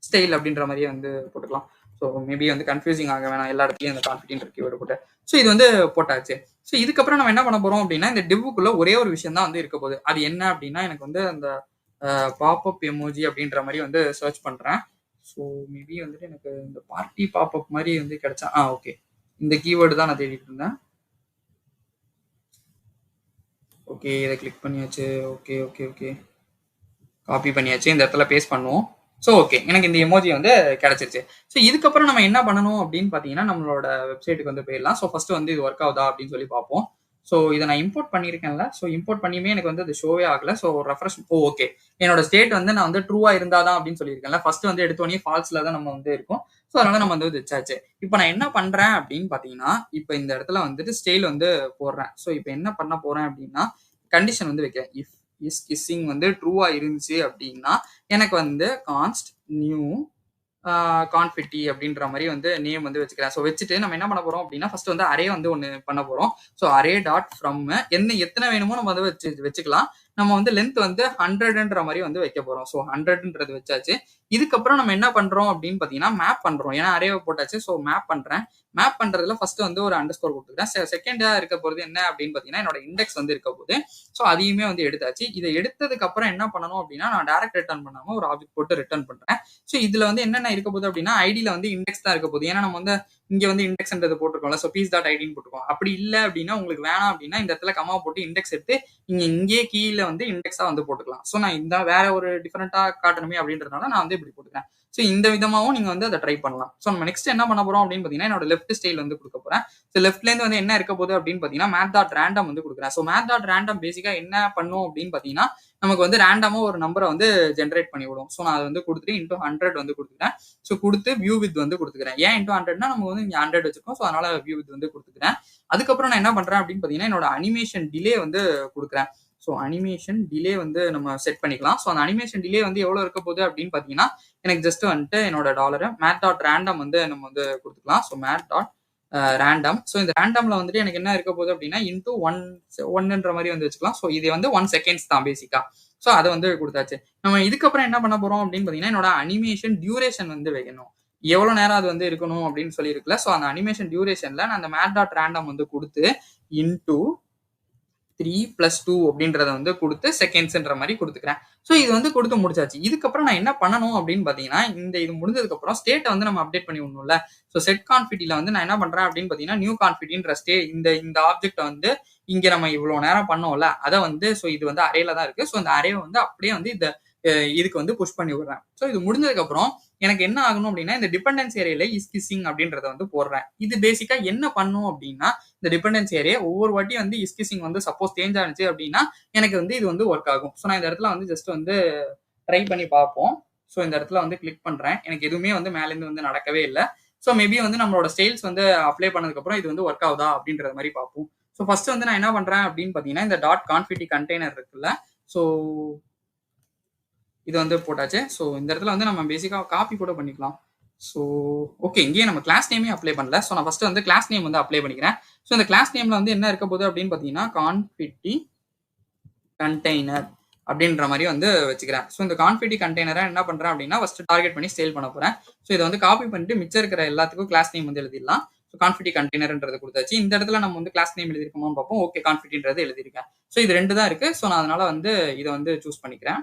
ஸ்டைல் அப்படின்ற மாதிரியே வந்து போட்டுக்கலாம். ஸோ மேபி வந்து கன்ஃபியூசிங் ஆக வேணாம், எல்லா இடத்துலையும் இந்த கான்ஃபிடென்ட் கீவேர்டு போட்டு. ஸோ இது வந்து போட்டாச்சு. ஸோ இதுக்கப்புறம் நம்ம என்ன பண்ண போறோம் அப்படின்னா இந்த டிவ்வுக்குள்ள ஒரே ஒரு விஷயம் தான் வந்து இருக்க போகுது. அது என்ன அப்படின்னா எனக்கு வந்து அந்த பாப்அப் எமோஜி அப்படின்ற மாதிரி வந்து சர்ச் பண்றேன். ஸோ மேபி வந்துட்டு எனக்கு இந்த பார்ட்டி பாப்அப் மாதிரி வந்து கிடைச்சா ஓகே, இந்த கீவேர்டு தான் நான் தேடிட்டு இருந்தேன். ஓகே, இதை கிளிக் பண்ணியாச்சு. ஓகே ஓகே ஓகே, காப்பி பண்ணியாச்சு. இந்த இடத்துல பேஸ்ட் பண்ணுவோம். ஸோ ஓகே, எனக்கு இந்த எமோஜி வந்து கிடைச்சிருச்சு. ஸோ இதுக்கப்புறம் நம்ம என்ன பண்ணணும் அப்படின்னு பார்த்தீங்கன்னா நம்மளோட வெப்சைட்டுக்கு வந்து போயிடலாம். ஸோ ஃபர்ஸ்ட் வந்து இது ஒர்க் ஆகுதா அப்படின்னு சொல்லி பார்ப்போம். ஸோ இதை நான் இம்போர்ட் பண்ணியிருக்கேன்ல, ஸோ இம்போர்ட் பண்ணியுமே எனக்கு வந்து அது ஷோவே ஆகல. ஸோ ரெஃப்ரெஷ் ஓகே, என்னோட ஸ்டேட் வந்து நான் வந்து ட்ரூவா இருந்தாதான் அப்படின்னு சொல்லியிருக்கேன்ல. ஃபர்ஸ்ட் வந்து எடுத்தோடனே ஃபால்ஸ்ல தான் நம்ம வந்து இருக்கும். ஸோ அதனால நம்ம வந்து வச்சாச்சு. இப்போ நான் என்ன பண்றேன் அப்படின்னு பார்த்தீங்கன்னா இப்போ இந்த இடத்துல வந்துட்டு ஸ்டைல் வந்து போடுறேன். ஸோ இப்போ என்ன பண்ண போறேன் அப்படின்னா கண்டிஷன் வந்து வைக்கிறேன். இஃப் இஸ் கிஸ்ஸிங் வந்து ட்ரூவா இருந்துச்சு அப்படின்னா எனக்கு வந்து கான்ஸ்ட் நியூ கான்ஃபிட்டி அப்படின்ற மாதிரி வந்து நேம் வந்து வச்சுக்கிறேன். ஸோ வச்சுட்டு நம்ம என்ன பண்ண போறோம் அப்படின்னா ஃபர்ஸ்ட் வந்து அரே வந்து ஒன்று பண்ண போறோம். ஸோ அரே டாட் ஃப்ரம் எத்தனை வேணுமோ நம்ம வந்து வச்சுக்கலாம். நம்ம வந்து லென்த் வந்து 100ன்ற மாதிரி வந்து வைக்க போறோம். ஸோ 100ன்றது வச்சாச்சு. இதுக்கப்புறம் நம்ம என்ன பண்றோம் அப்படின்னு பார்த்தீங்கன்னா மேப் பண்றோம். ஏன்னா அரேவை போட்டாச்சு. ஸோ மேப் பண்றேன். மேப் பண்றதுல ஃபர்ஸ்ட் வந்து ஒரு அண்டர்ஸ்கோர் கொடுத்துக்கிறேன். செகண்டா இருக்க போறது என்ன அப்படின்னு பார்த்தீங்கன்னா என்னோட இண்டெக்ஸ் வந்து இருக்க போகுது. ஸோ அதையுமே வந்து எடுத்தாச்சு. இதை எடுத்ததுக்கு அப்புறம் என்ன பண்ணணும் அப்படின்னா நான் டைரக்ட் ரிட்டர்ன் பண்ணாம ஒரு ஆப்ஜெக்ட் போட்டு ரிட்டர்ன் பண்றேன். ஸோ இதுல வந்து என்னென்ன இருக்க போகுது அப்படின்னா ஐடியில வந்து இண்டெக்ஸ் தான் இருக்க போகுது. ஏன்னா நம்ம வந்து இங்க வந்து இண்டெக்ஸ்ன்றது போட்டிருக்கோம்ல. ஸோ பீஸ் டாட் ஐடின்னு போட்டுருக்கோம். அப்படி இல்லை அப்படின்னா உங்களுக்கு வேணாம் அப்படின்னா இந்த இடத்துல கமா போட்டு இண்டெக்ஸ் எடுத்து இங்கே கீழே வந்து இண்டெக்ஸா வந்து போட்டுக்கலாம். ஸோ நான் இந்த வேற ஒரு டிஃபரெண்டா காட்டணுமே அப்படின்றதுனால நான் வந்து இப்படி போட்டுக்கிறேன். ஸோ இந்த விதமாகவும் நீங்க வந்து அதை ட்ரை பண்ணலாம். ஸோ நம்ம நெக்ஸ்ட் என்ன பண்ண போறோம் அப்படின்னு பார்த்தீங்கன்னா என்னோட லெஃப்ட் ஸ்டைல் வந்து கொடுக்க போறேன். ஸோ லெஃப்ட்ல இருந்து வந்து என்ன இருக்க போகுது அப்படின்னு பார்த்தீங்கன்னா மேத் டாட் ரேண்டம் வந்து கொடுக்குறேன். ஸோ மேத் டாட் ரேண்டம் பேசிக்கா என்ன பண்ணும் அப்படின்னு பார்த்தீங்கன்னா நமக்கு வந்து ரேண்டமா ஒரு நம்பரை வந்து ஜென்ரேட் பண்ணி விடும். ஸோ நான் அதை வந்து கொடுத்துட்டு இன்டூ 100 வந்து கொடுத்துக்கிறேன். ஸோ கொடுத்து வியூ வித் வந்து கொடுத்துக்கிறேன். ஏன் இன்டூ 100னா நம்ம வந்து இங்கே 100 வச்சிருக்கோம். ஸோ அதனால வியூ வித் வந்து கொடுத்துக்கிறேன். அதுக்கப்புறம் நான் என்ன பண்றேன் அப்படின்னு பார்த்தீங்கன்னா என்னோட அனிமேஷன் டிலே வந்து கொடுக்குறேன். ஸோ அனிமேஷன் டிலே வந்து நம்ம செட் பண்ணிக்கலாம். ஸோ அந்த அனிமேஷன் டிலே வந்து எவ்வளோ இருக்க போகுது அப்படின்னு பார்த்தீங்கன்னா எனக்கு ஜஸ்ட் வந்துட்டு என்னோட டாலரை மேத் டாட் ரேண்டம் வந்து நம்ம வந்து கொடுத்துக்கலாம். So math dot random. So இந்த ரேண்டம்ல வந்துட்டு எனக்கு என்ன இருக்க போகுது அப்படின்னா இன்டூ ஒன்ன்ற மாதிரி வந்து வச்சுக்கலாம். ஸோ இது வந்து 1 செகண்ட்ஸ் தான் பேசிக்கா. ஸோ அதை வந்து கொடுத்தாச்சு. நம்ம இதுக்கப்புறம் என்ன பண்ண போறோம் அப்படின்னு பார்த்தீங்கன்னா என்னோட அனிமேஷன் டியூரேஷன் வந்து வைக்கணும். எவ்வளோ நேரம் அது வந்து இருக்கணும் அப்படின்னு சொல்லி இருக்குல்ல. ஸோ அந்த அனிமேஷன் டியூரேஷன்ல நான் அந்த மேத் டாட் ரேண்டம் வந்து கொடுத்து இன்டூ 3+2 அப்படின்றத வந்து கொடுத்து செகண்ட்ஸ்ன்ற மாதிரி கொடுத்துக்கிறேன். ஸோ இது வந்து கொடுத்து முடிச்சாச்சு. இதுக்கப்புறம் நான் என்ன பண்ணணும் அப்படின்னு பார்த்தீங்கன்னா இது முடிஞ்சதுக்கு அப்புறம் ஸ்டேட்டை வந்து நம்ம அப்டேட் பண்ணி விடணும்ல. ஸோ செட் கான்ஃபிட்டில வந்து நான் என்ன பண்றேன் அப்படின்னு பார்த்தீங்கன்னா நியூ கான்ஃபிட்டின்ற இந்த ஆப்ஜெக்ட் வந்து இங்க நம்ம இவ்வளவு நேரம் பண்ணோம்ல அதை வந்து ஸோ இது வந்து அரேல தான் இருக்கு. ஸோ இந்த அரேவை வந்து அப்படியே வந்து இதுக்கு வந்து புஷ் பண்ணி விடுறேன். ஸோ இது முடிஞ்சதுக்கு அப்புறம் எனக்கு என்ன ஆகணும் அப்படின்னா இந்த டிபெண்டன்சி ஏரியால இஸ் கிஸ்ஸிங் அப்படின்றத வந்து போடுறேன். இது பேசிக்கா என்ன பண்ணும் அப்படின்னா இந்த டிபெண்டன்சி ஏரியா ஒவ்வொரு வாட்டி வந்து இஸ் கிஸ்ஸிங் வந்து சப்போஸ் சேஞ்ச் ஆனிச்சு அப்படின்னா எனக்கு வந்து இது வந்து ஒர்க் ஆகும். ஸோ நான் இந்த இடத்துல வந்து ஜஸ்ட் வந்து ட்ரை பண்ணி பார்ப்போம். ஸோ இந்த இடத்துல வந்து கிளிக் பண்றேன். எனக்கு எதுவுமே வந்து மேலேருந்து வந்து நடக்கவே இல்லை. ஸோ மேபி வந்து நம்மளோட ஸ்டைல்ஸ் வந்து அப்ளை பண்ணதுக்கு அப்புறம் இது வந்து ஒர்க் ஆகுதா அப்படின்றத மாதிரி பார்ப்போம். ஸோ ஃபர்ஸ்ட் வந்து நான் என்ன பண்றேன் அப்படின்னு பார்த்தீங்கன்னா இந்த டாட் கான்ஃபிட்டி கண்டெய்னர் இருக்குல்ல. ஸோ இது வந்து போட்டாச்சு. ஸோ இந்த இடத்துல வந்து நம்ம பேசிக்காக காப்பி கூட பண்ணிக்கலாம். ஸோ ஓகே இங்கேயே நம்ம கிளாஸ் நேமே அப்ளை பண்ணல. ஸோ நான் ஃபர்ஸ்ட் வந்து கிளாஸ் நேம் வந்து அப்ளை பண்ணிக்கிறேன். ஸோ இந்த கிளாஸ் நேம்ல வந்து என்ன இருக்க போகுது அப்படின்னு பார்த்தீங்கன்னா கான்ஃபிட்டி கண்டெய்னர் அப்படின்ற மாதிரி வந்து வச்சுக்கிறேன். ஸோ இந்த கான்ஃபிட்டி கண்டெய்னரை என்ன பண்றேன் அப்படின்னா ஃபர்ஸ்ட் டார்கெட் பண்ணி சேல் பண்ண போறேன். ஸோ இதை வந்து காப்பி பண்ணிட்டு மிச்சம் இருக்கிற எல்லாத்துக்கும் கிளாஸ் நேம் வந்து எழுதிடலாம். ஸோ கான்ஃபிட்டி கண்டெய்னர்ன்றது கொடுத்தாச்சு. இந்த இடத்துல நம்ம வந்து கிளாஸ் நேம் எழுதிருக்கோமான்னு பார்ப்போம். ஓகே கான்ஃபிட்டின்றது எழுதிருக்கேன். ஸோ இது 2 தான் இருக்கு. ஸோ நான் அதனால வந்து இதை வந்து சூஸ் பண்ணிக்கிறேன்.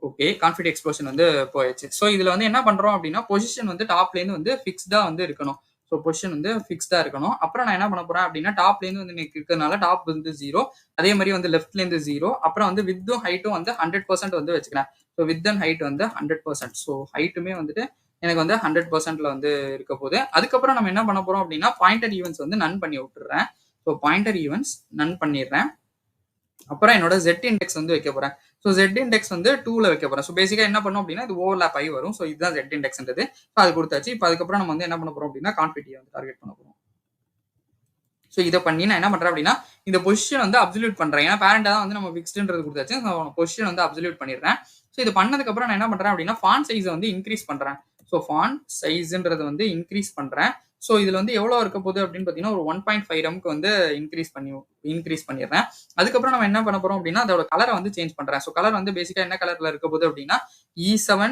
ஓகே கான்ஃபிட்டி எக்ஸ்ப்ளோஷன் வந்து போயிடுச்சு. ஸோ இதுல வந்து என்ன பண்றோம் அப்படின்னா பொசிஷன் வந்து டாப்ல இருந்து வந்து ஃபிக்ஸ்டா வந்து இருக்கணும். ஸோ பொசிஷன் வந்து ஃபிக்ஸ்டா இருக்கணும். அப்புறம் நான் என்ன பண்ண போறேன் அப்படின்னா டாப்ல இருந்து வந்து எனக்கு இருக்கிறதுனால டாப் வந்து 0, அதே மாதிரி வந்து லெஃப்ட்ல இருந்து 0, அப்புறம் வந்து வித்தும் ஹைட்டும் வந்து 100% வந்து வச்சுக்கிறேன். ஸோ வித் அண்ட் ஹைட் வந்து 100%. ஸோ ஹைட்டுமே வந்துட்டு எனக்கு வந்து 100%ல வந்து இருக்க போகுது. அதுக்கப்புறம் நம்ம என்ன பண்ண போறோம் அப்படின்னா பாயிண்டர் ஈவெண்ட்ஸ் வந்து நன் பண்ணி விட்டுறேன். ஸோ பாயிண்டர் ஈவெண்ட்ஸ் நன் பண்ணிடுறேன். அப்புறம் என்னோட Z இண்டெக்ஸ் வந்து வைக்க போறேன். ஸோ Z இண்டெக்ஸ் வந்து 2ல வைக்க போறேன். ஸோ பேசிக்கா என்ன பண்ணும் அப்படின்னா இது ஓவர்லாப் ஆகி வரும். ஸோ இதுதான் Z இண்டெக்ஸ்ன்றது. ஸோ அது கொடுத்தாச்சு. இப்போ அதுக்கப்புறம் நம்ம வந்து என்ன பண்ண போறோம் அப்படின்னா கான்ஃபிட்டியை வந்து டார்கெட் பண்ண போறோம். ஸோ இதை பண்ணி நான் என்ன பண்றேன் அப்படின்னா இந்த பொசிஷன் வந்து அப்சல்யூட் பண்றேன். ஏன்னா பேரண்டா தான் வந்து நம்ம ஃபிக்ஸ்டுன்றது கொடுத்தாச்சு. ஸோ பொசிஷன் வந்து அப்சல்யூட் பண்ணிடுறேன். ஸோ இது பண்ணதுக்கு அப்புறம் நான் என்ன பண்றேன் அப்படின்னா ஃபாண்ட் சைஸை வந்து இன்க்ரீஸ் பண்றேன். ஸோ ஃபாண்ட் சைஸ்ன்றது வந்து இன்க்ரீஸ் பண்றேன். ஸோ இதுல வந்து எவ்வளோ இருக்க போகுது அப்படின்னு பார்த்தீங்கன்னா ஒரு 1.5 ரம்க்கு வந்து இன்க்ரீஸ் பண்ணிடுறேன். அதுக்கப்புறம் நம்ம என்ன பண்ண போறோம் அப்படின்னா அதோட கலரை வந்து சேஞ்ச் பண்றேன். ஸோ கலர் வந்து பேசிக்கா என்ன கலர்ல இருக்க போகுது அப்படின்னா E7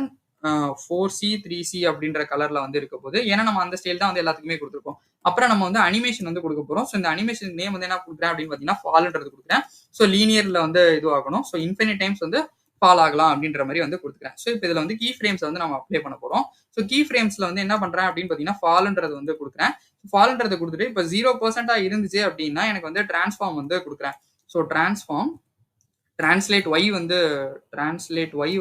4C 3C அப்படின்ற கலர்ல வந்து இருக்க போகுது. ஏன்னா நம்ம அந்த ஸ்டைல் தான் வந்து எல்லாத்துக்குமே கொடுத்துருக்கோம். அப்புறம் நம்ம வந்து அனிமேஷன் வந்து கொடுக்க போறோம். ஸோ இந்த அனிமேஷன் நேம் வந்து என்ன கொடுக்குறேன் அப்படின்னு பார்த்தீங்கன்னா ஃபால்ன்றது கொடுக்குறேன். ஸோ லீனியர்ல வந்து இதுவாகணும். ஸோ இன்ஃபினிட் டைம்ஸ் வந்து ஃபால் ஆகலாம் அப்படின்ற மாதிரி வந்து கொடுத்துக்கிறேன். ஸோ இப்போ இதுல வந்து கீ ஃப்ரேம்ஸ் வந்து நம்ம அப்ளை பண்ண போறோம். ஸோ கீ ஃப்ரேம்ஸ்ல வந்து என்ன பண்றேன் அப்படின்னு பார்த்தீங்கன்னா ஃபால்ன்றது வந்து கொடுக்குறேன். ஃபால்ன்றதை கொடுத்துட்டு இப்போ 0%ஆ இருந்துச்சு அப்படின்னா எனக்கு வந்து டிரான்ஸ்ஃபார்ம் வந்து கொடுக்குறேன். ஸோ டிரான்ஸ்லேட் ஒய்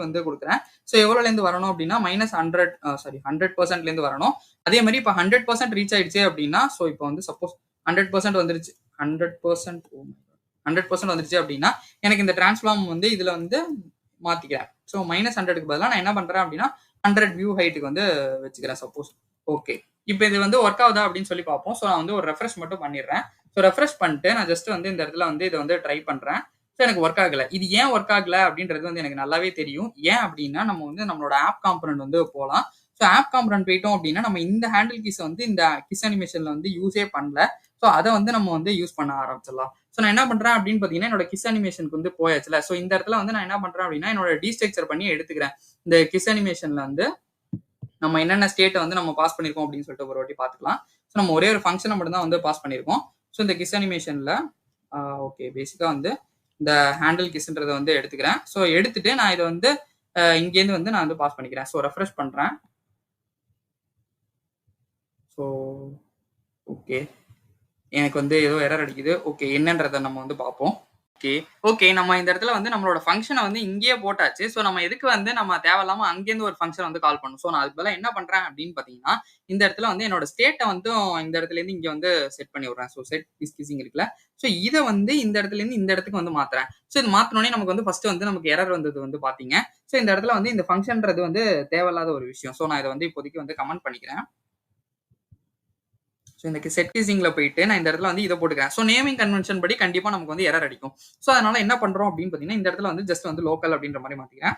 வந்து கொடுக்குறேன். ஸோ எவ்வளோலேருந்து வரணும் அப்படின்னா -100%லேருந்து வரணும். அதே மாதிரி இப்போ 100% ரீச் ஆயிடுச்சு அப்படின்னா ஸோ இப்போ வந்து சப்போஸ் 100% வந்துருச்சு 100% வந்துருச்சு அப்படின்னா எனக்கு இந்த டிரான்ஸ்ஃபார்ம் வந்து இதுல வந்து மாத்திக்கிறேன். ஸோ -100க்கு பதிலாக நான் என்ன பண்றேன் அப்படின்னா 100 வியூ ஹைட்டுக்கு வந்து வச்சுக்கிறேன் சப்போஸ். ஓகே இப்போ இது வந்து ஒர்க் ஆகுதா அப்படின்னு சொல்லி பார்ப்போம். ஸோ நான் வந்து ஒரு ரெஃப்ரெஷ் மட்டும் பண்ணிடுறேன். ஸோ ரெஃப்ரெஷ் பண்ணிட்டு நான் ஜஸ்ட் வந்து இந்த இடத்துல வந்து இதை வந்து ட்ரை பண்றேன். ஸோ எனக்கு ஒர்க் ஆகல. இது ஏன் ஒர்க் ஆகல அப்படின்றது வந்து எனக்கு நல்லாவே தெரியும். ஏன் அப்படின்னா, நம்ம வந்து நம்மளோட ஆப் காம்போனன்ட் வந்து போலாம். ஸோ ஆப் காம்போனன்ட் போயிட்டோம் அப்படின்னா, நம்ம இந்த ஹேண்டில் கீஸ வந்து இந்த கிஸ் அனிமேஷன்ல வந்து யூஸே பண்ணல. ஸோ அத வந்து நம்ம வந்து யூஸ் பண்ண ஆரம்பிச்சிடலாம். ஸோ நான் என்ன பண்றேன் அப்படின்னு பார்த்தீங்கன்னா, என்னோட கிஸ் அனிமேஷனுக்கு வந்து போயாச்சுல. ஸோ இந்த இடத்துல வந்து நான் என்ன பண்றேன் அப்படின்னா, என்னோட டீஸ்ட்ரக்சர் பண்ணி எடுத்துக்கிறேன். இந்த கிஸ் அனிமேஷன்ல வந்து நம்ம என்னென்ன ஸ்டேட்ட வந்து நம்ம பாஸ் பண்ணியிருக்கோம் அப்படின்னு சொல்லிட்டு ஒரு வாட்டி பார்த்துக்கலாம். ஸோ நம்ம ஒரே ஒரு ஃபங்ஷன மட்டும் தான் வந்து பாஸ் பண்ணியிருக்கோம். ஸோ இந்த கிஸ் அனிமேஷன்ல ஓகே பேசிக்கா வந்து இந்த ஹேண்டில் கிஸ்ன்றத வந்து எடுத்துக்கிறேன். ஸோ எடுத்துட்டு நான் இத வந்து இங்கேருந்து வந்து நான் வந்து பாஸ் பண்ணிக்கிறேன். ஸோ ரெஃப்ரெஷ் பண்றேன். So okay. எனக்கு வந்து ஏதோ எரர் அடிக்குது. ஓகே என்னன்றத நம்ம வந்து பார்ப்போம். ஓகே. ஓகே. நம்ம இந்த இடத்துல வந்து நம்மளோட ஃபங்ஷன வந்து இங்கேயே போட்டாச்சு. ஸோ நம்ம எதுக்கு வந்து நம்ம தேவையில்லாம அங்கேருந்து ஒரு ஃபங்ஷன் வந்து கால் பண்ணணும். ஸோ நான் அதுக்கு பதிலா என்ன பண்றேன் அப்படின்னு பார்த்தீங்கன்னா, இந்த இடத்துல வந்து என்னோட ஸ்டேட்ட வந்து இந்த இடத்துலேருந்து இங்க வந்து செட் பண்ணி விடுறேன். ஸோ செட் இஸ் கிஸ்ஸிங் இருக்குல்ல. ஸோ இத வந்து இந்த இடத்துலேருந்து இந்த இடத்துக்கு வந்து மாத்துறேன். ஸோ இது மாத்துனோனே நமக்கு வந்து ஃபர்ஸ்ட் வந்து நமக்கு எரர் வந்தது வந்து பார்த்தீங்க. ஸோ இந்த இடத்துல வந்து இந்த ஃபங்ஷன்றது வந்து தேவையில்லாத ஒரு விஷயம். ஸோ நான் இத வந்து இப்போதைக்கு வந்து கமெண்ட் பண்ணிக்கிறேன். ஸோ இந்த செட் கீசிங்ல போயிட்டு நான் இந்த இடத்துல வந்து இதை போட்டுக்கிறேன். ஸோ நேமிங் கன்வென்ஷன் படி கண்டிப்பா நமக்கு வந்து எரர் அடிக்கும். ஸோ அதனால என்ன பண்றோம் அப்படின்னு பார்த்தீங்கன்னா, இந்த இடத்துல வந்து ஜஸ்ட் வந்து லோக்கல் அப்படின்ற மாதிரி மாத்திக்கிறேன்.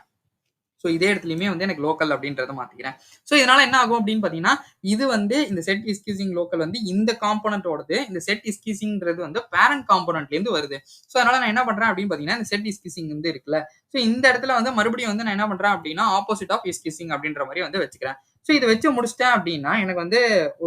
ஸோ இதே இடத்துலயுமே வந்து எனக்கு லோக்கல் அப்படின்றத மாத்திக்கிறேன். ஸோ இதனால என்ன ஆகும் அப்படின்னு பார்த்தீங்கன்னா, இது வந்து இந்த செட் இஸ்கீசிங் லோக்கல் வந்து இந்த காம்போனன்ட்டோடது. இந்த செட் இஸ்கீசிங்கிறது வந்து பேரண்ட் காம்போனன்ட்லேருந்து வருது. ஸோ அதனால நான் என்ன பண்றேன் அப்படின்னு பார்த்தீங்கன்னா, இந்த செட் இஸ்கீசிங் வந்து இருக்குல்ல. ஸோ இந்த இடத்துல வந்து மறுபடியும் வந்து நான் என்ன பண்றேன் அப்படின்னா, ஆப்போசிட் ஆஃப் இஸ்கீசிங் அப்படின்ற மாதிரி வந்து வச்சுக்கிறேன். ஸோ இதை வச்சு முடிச்சிட்டேன் அப்படின்னா, எனக்கு வந்து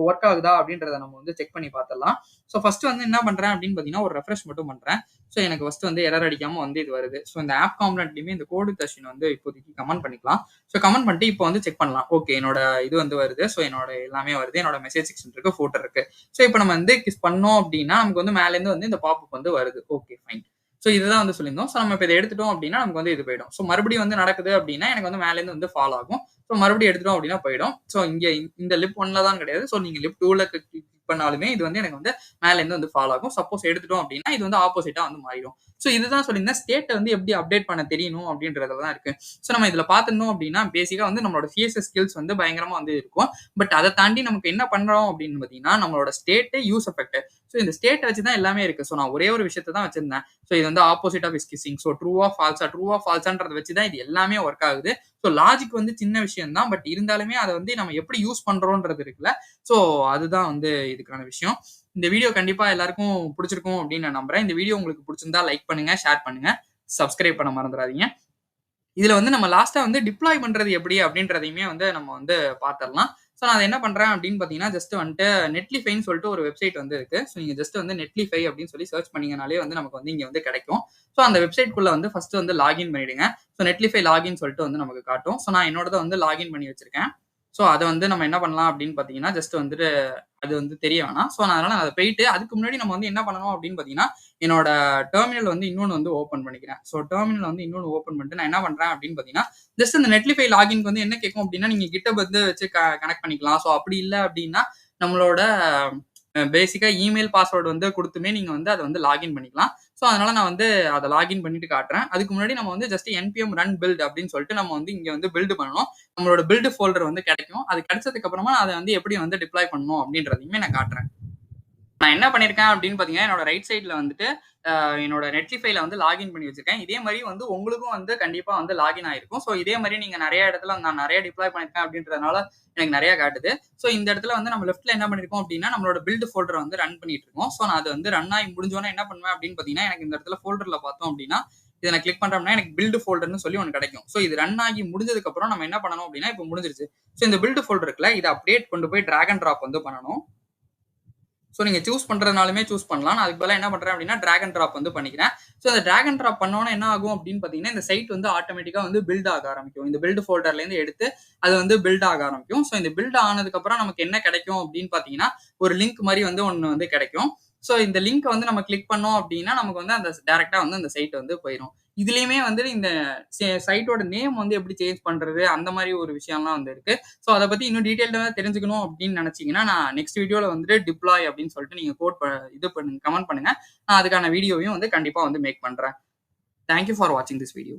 ஒர்க் ஆகுதா அப்படின்றத நம்ம வந்து செக் பண்ணி பார்த்துடலாம். ஸோ ஃபர்ஸ்ட் வந்து என்ன பண்றேன் அப்படின்னு பார்த்தீங்கன்னா, ஒரு ரெஃப்ரெஷ் மட்டும் பண்றேன். ஸோ எனக்கு ஃபர்ஸ்ட் வந்து எரர் அடிக்காம வந்து இது வருது. ஸோ இந்த ஆப் காம்போனன்ட்லயுமே இந்த கோடு தர்ஷின் வந்து இப்போதைக்கு கமெண்ட் பண்ணிக்கலாம். ஸோ கமெண்ட் பண்ணிட்டு இப்போ வந்து செக் பண்ணலாம். ஓகே என்னோட இது வந்து வருது. ஸோ என்னோட எல்லாமே வருது. என்னோட மெசேஜ் செக்ஷன் இருக்கு, ஃபூட்டர் இருக்கு. ஸோ இப்போ நம்ம வந்து கிஸ் பண்ணோம் அப்படின்னா, நமக்கு வந்து மேலேருந்து வந்து இந்த பாப்அப் வந்து வருது. Okay fine. ஸோ இதுதான் வந்து சொல்லியிருந்தோம். ஸோ நம்ம இப்போ இதை எடுத்துட்டோம் அப்படின்னா நமக்கு வந்து இது போயிடும். ஸோ மறுபடியும் வந்து நடக்குது அப்படின்னா எனக்கு வந்து மேலேருந்து வந்து ஃபால் ஆகும். ஸோ மறுபடியும் எடுத்துட்டோம் அப்படின்னா போயிடும். ஸோ இங்க இந்த லிப் 1ல தான் கிடையாது. ஸோ நீங்க லிப் 2ல கிளிக் பண்ணாலுமே இது வந்து எனக்கு வந்து மேலேருந்து வந்து ஃபால் ஆகும். சப்போஸ் எடுத்துட்டோம் அப்படின்னா இது வந்து ஆப்போசிட்டா வந்து மாறிடும். ஸோ இதுதான் சொல்லியிருந்தேன். ஸ்டேட்டை வந்து எப்படி அப்டேட் பண்ண தெரியணும் அப்படின்றதுல தான் இருக்கு. ஸோ நம்ம இதுல பார்த்துருந்தோம் அப்படின்னா பேசிக்கா வந்து நம்மளோட சிஎஸ்எஸ் ஸ்கில்ஸ் வந்து பயங்கரமா வந்து இருக்கும். பட் அதை தாண்டி நமக்கு என்ன பண்றோம் அப்படின்னு பார்த்தீங்கன்னா, நம்மளோட ஸ்டேட் யூஸ் எஃபெக்ட். ஸோ இந்த ஸ்டேட்டை வச்சு தான் எல்லாமே இருக்கு. ஸோ நான் ஒரே ஒரு விஷயத்தை தான் வச்சிருந்தேன். ஸோ இது வந்து opposite of is kissing. So ட்ரூவா ஃபால்ஸான்றத வச்சு தான் இது எல்லாமே ஒர்க் ஆகுது. ஸோ லாஜிக் வந்து சின்ன விஷயம் தான். பட் இருந்தாலுமே அதை வந்து நம்ம எப்படி யூஸ் பண்றோம்ன்றது இருக்குல்ல. ஸோ அதுதான் வந்து இதுக்கான விஷயம். இந்த வீடியோ கண்டிப்பா எல்லாருக்கும் பிடிச்சிருக்கும் அப்படின்னு நான் நம்புறேன். இந்த வீடியோ உங்களுக்கு பிடிச்சிருந்தா லைக் பண்ணுங்க, ஷேர் பண்ணுங்க, சப்ஸ்கிரைப் பண்ண மறந்துடாதீங்க. இதுல வந்து நம்ம லாஸ்டா வந்து டிப்ளாய் பண்றது எப்படி அப்படின்றதையுமே வந்து நம்ம வந்து பார்த்துடலாம். ஸோ நான் அதை என்ன பண்றேன் அப்படின்னு பார்த்தீங்கன்னா, ஜஸ்ட் வந்துட்டு நெட்லிஃபைன்னு சொல்லிட்டு ஒரு வெப்சைட் வந்து இருக்கு. ஸோ நீங்க ஜஸ்ட் வந்து நெட்லிஃபை அப்படின்னு சொல்லி சர்ச் பண்ணீங்கனாலே வந்து நமக்கு வந்து இங்க வந்து கிடைக்கும். ஸோ அந்த வெப்சைட்குள்ள வந்து ஃபர்ஸ்ட் வந்து லாகின் பண்ணிடுங்க. ஸோ நெட்லிஃபை லாகின் சொல்லிட்டு வந்து நமக்கு காட்டும். ஸோ நான் என்னோடத வந்து லாகின் பண்ணி வச்சிருக்கேன். ஸோ அதை வந்து நம்ம என்ன பண்ணலாம் அப்படின்னு பார்த்தீங்கன்னா, ஜஸ்ட் வந்துட்டு அது வந்து தெரிய வேணாம். ஸோ நான் அதனால அதை போயிட்டு அதுக்கு முன்னாடி நம்ம வந்து என்ன பண்ணணும் அப்படின்னு பார்த்தீங்கன்னா, என்னோட டெர்மினல் வந்து இன்னொன்னு வந்து ஓப்பன் பண்ணிக்கிறேன். ஸோ டெர்மினல் வந்து இன்னொன்னு ஓப்பன் பண்ணிட்டு நான் என்ன பண்றேன் அப்படின்னு பார்த்தீங்கன்னா, ஜஸ்ட் அந்த நெட்லிஃபை லாகின்க்கு வந்து என்ன கேட்கும் அப்படின்னா, நீங்க கிட்டப் வந்து வச்சு கனெக்ட் பண்ணிக்கலாம். ஸோ அப்படி இல்ல அப்படின்னா, நம்மளோட பேசிக்கா இமெயில் பாஸ்வேர்டு வந்து குடுத்துமே நீங்க வந்து அத வந்து லாகின் பண்ணிக்கலாம். ஸோ அதனால நான் வந்து அத லாகின் பண்ணிட்டு காட்டுறேன். அதுக்கு முன்னாடி நம்ம வந்து ஜஸ்ட் npm run build அப்படின்னு சொல்லிட்டு நம்ம வந்து இங்க வந்து பில்ட் பண்ணணும். நம்மளோட பில்ட் ஃபோல்டர் வந்து கிடைக்கும். அது கிடைச்சதுக்கு அப்புறமா அத வந்து எப்படி வந்து டிப்ளாய் பண்ணணும் அப்படின்றதையுமே நான் காட்டுறேன். நான் என்ன பண்ணியிருக்கேன் அப்படின்னு பார்த்தீங்கன்னா, என்னோட ரைட் சைட்ல வந்துட்டு என்னோட நெட்லிஃபைல வந்து லாகின் பண்ணி வச்சிருக்கேன். இதே மாரி வந்து உங்களுக்கும் வந்து கண்டிப்பா வந்து லாகின் ஆயிருக்கும். ஸோ இதே மாரி நீங்க நெறைய இடத்துல நான் நெறைய டிப்ளாய் பண்ணியிருக்கேன் அப்படின்றதுனால எனக்கு நெறைய காட்டுது. ஸோ இந்த இடத்துல வந்து நம்ம லெஃப்ட்ல என்ன பண்ணியிருக்கோம் அப்படின்னா, நம்மளோட பில்ட் ஃபோல்டர் வந்து ரன் பண்ணிட்டு இருக்கோம். ஸோ நான் அது வந்து ரன் ஆகி முடிஞ்சோனே என்ன பண்ணுவேன் அப்படின்னு பார்த்தீங்கன்னா, எனக்கு இந்த இடத்துல ஃபோல்டர்ல பார்த்தோம் அப்படின்னா, இத நான் கிளிக் பண்றோம்னா எனக்கு பில்ட் ஃபோல்டர்ன்னு சொல்லி ஒண்ணு கிடைக்கும். ஸோ இது ரன் ஆகி முடிஞ்சதுக்கு அப்புறம் நம்ம என்ன பண்ணணும் அப்படின்னா, இப்போ முடிஞ்சிருச்சு. ஸோ இந்த பில்ட் ஃபோல்டர் இருக்குல்ல, இத அப்படியே கொண்டு போய் டிராக் அண்ட் டிராப் வந்து பண்ணணும். ஸோ நீங்க சூஸ் பண்றதுனாலுமே சூஸ் பண்ணலாம். நான் அதுக்கு பதிலா என்ன பண்றேன் அப்படின்னா, டிராக் அண்ட் டிராப் வந்து பண்ணிக்கிறேன். ஸோ அந்த டிராக் அண்ட் டிராப் பண்ணோனே என்ன ஆகும் அப்படின்னு பார்த்தீங்கன்னா, இந்த சைட் வந்து ஆட்டோமேட்டிக்கா வந்து பில்ட் ஆக ஆரம்பிக்கும். இந்த பில்ட் ஃபோல்டர்லேருந்து எடுத்து அது வந்து பில்ட் ஆக ஆரம்பிக்கும். ஸோ இந்த பில்ட் ஆனதுக்கப்புறம் நமக்கு என்ன கிடைக்கும் அப்படின்னு பார்த்தீங்கன்னா, ஒரு லிங்க் மாரி வந்து ஒண்ணு வந்து கிடைக்கும். ஸோ இந்த லிங்க் வந்து நம்ம கிளிக் பண்ணோம் அப்படின்னா, நமக்கு வந்து அந்த டைரக்ட்டா வந்து அந்த சைட் வந்து போயிரும். இதுலயுமே வந்து இந்த சைட்டோட நேம் வந்து எப்படி சேஞ்ச் பண்றது, அந்த மாரி ஒரு விஷயம்லாம் வந்து இருக்கு. ஸோ அத பத்தி இன்னும் டீடைல்டா தெரிஞ்சுக்கணும் அப்படின்னு நினைச்சீங்கன்னா, நான் நெக்ஸ்ட் வீடியோல வந்துட்டு டிப்ளாய் அப்படின்னு சொல்லிட்டு நீங்க இது பண்ணுங்க, கமெண்ட் பண்ணுங்க. நான் அதுக்கான வீடியோவையும் வந்து கண்டிப்பா வந்து மேக் பண்றேன். தேங்க் யூ ஃபார் வாட்சிங் திஸ் வீடியோ.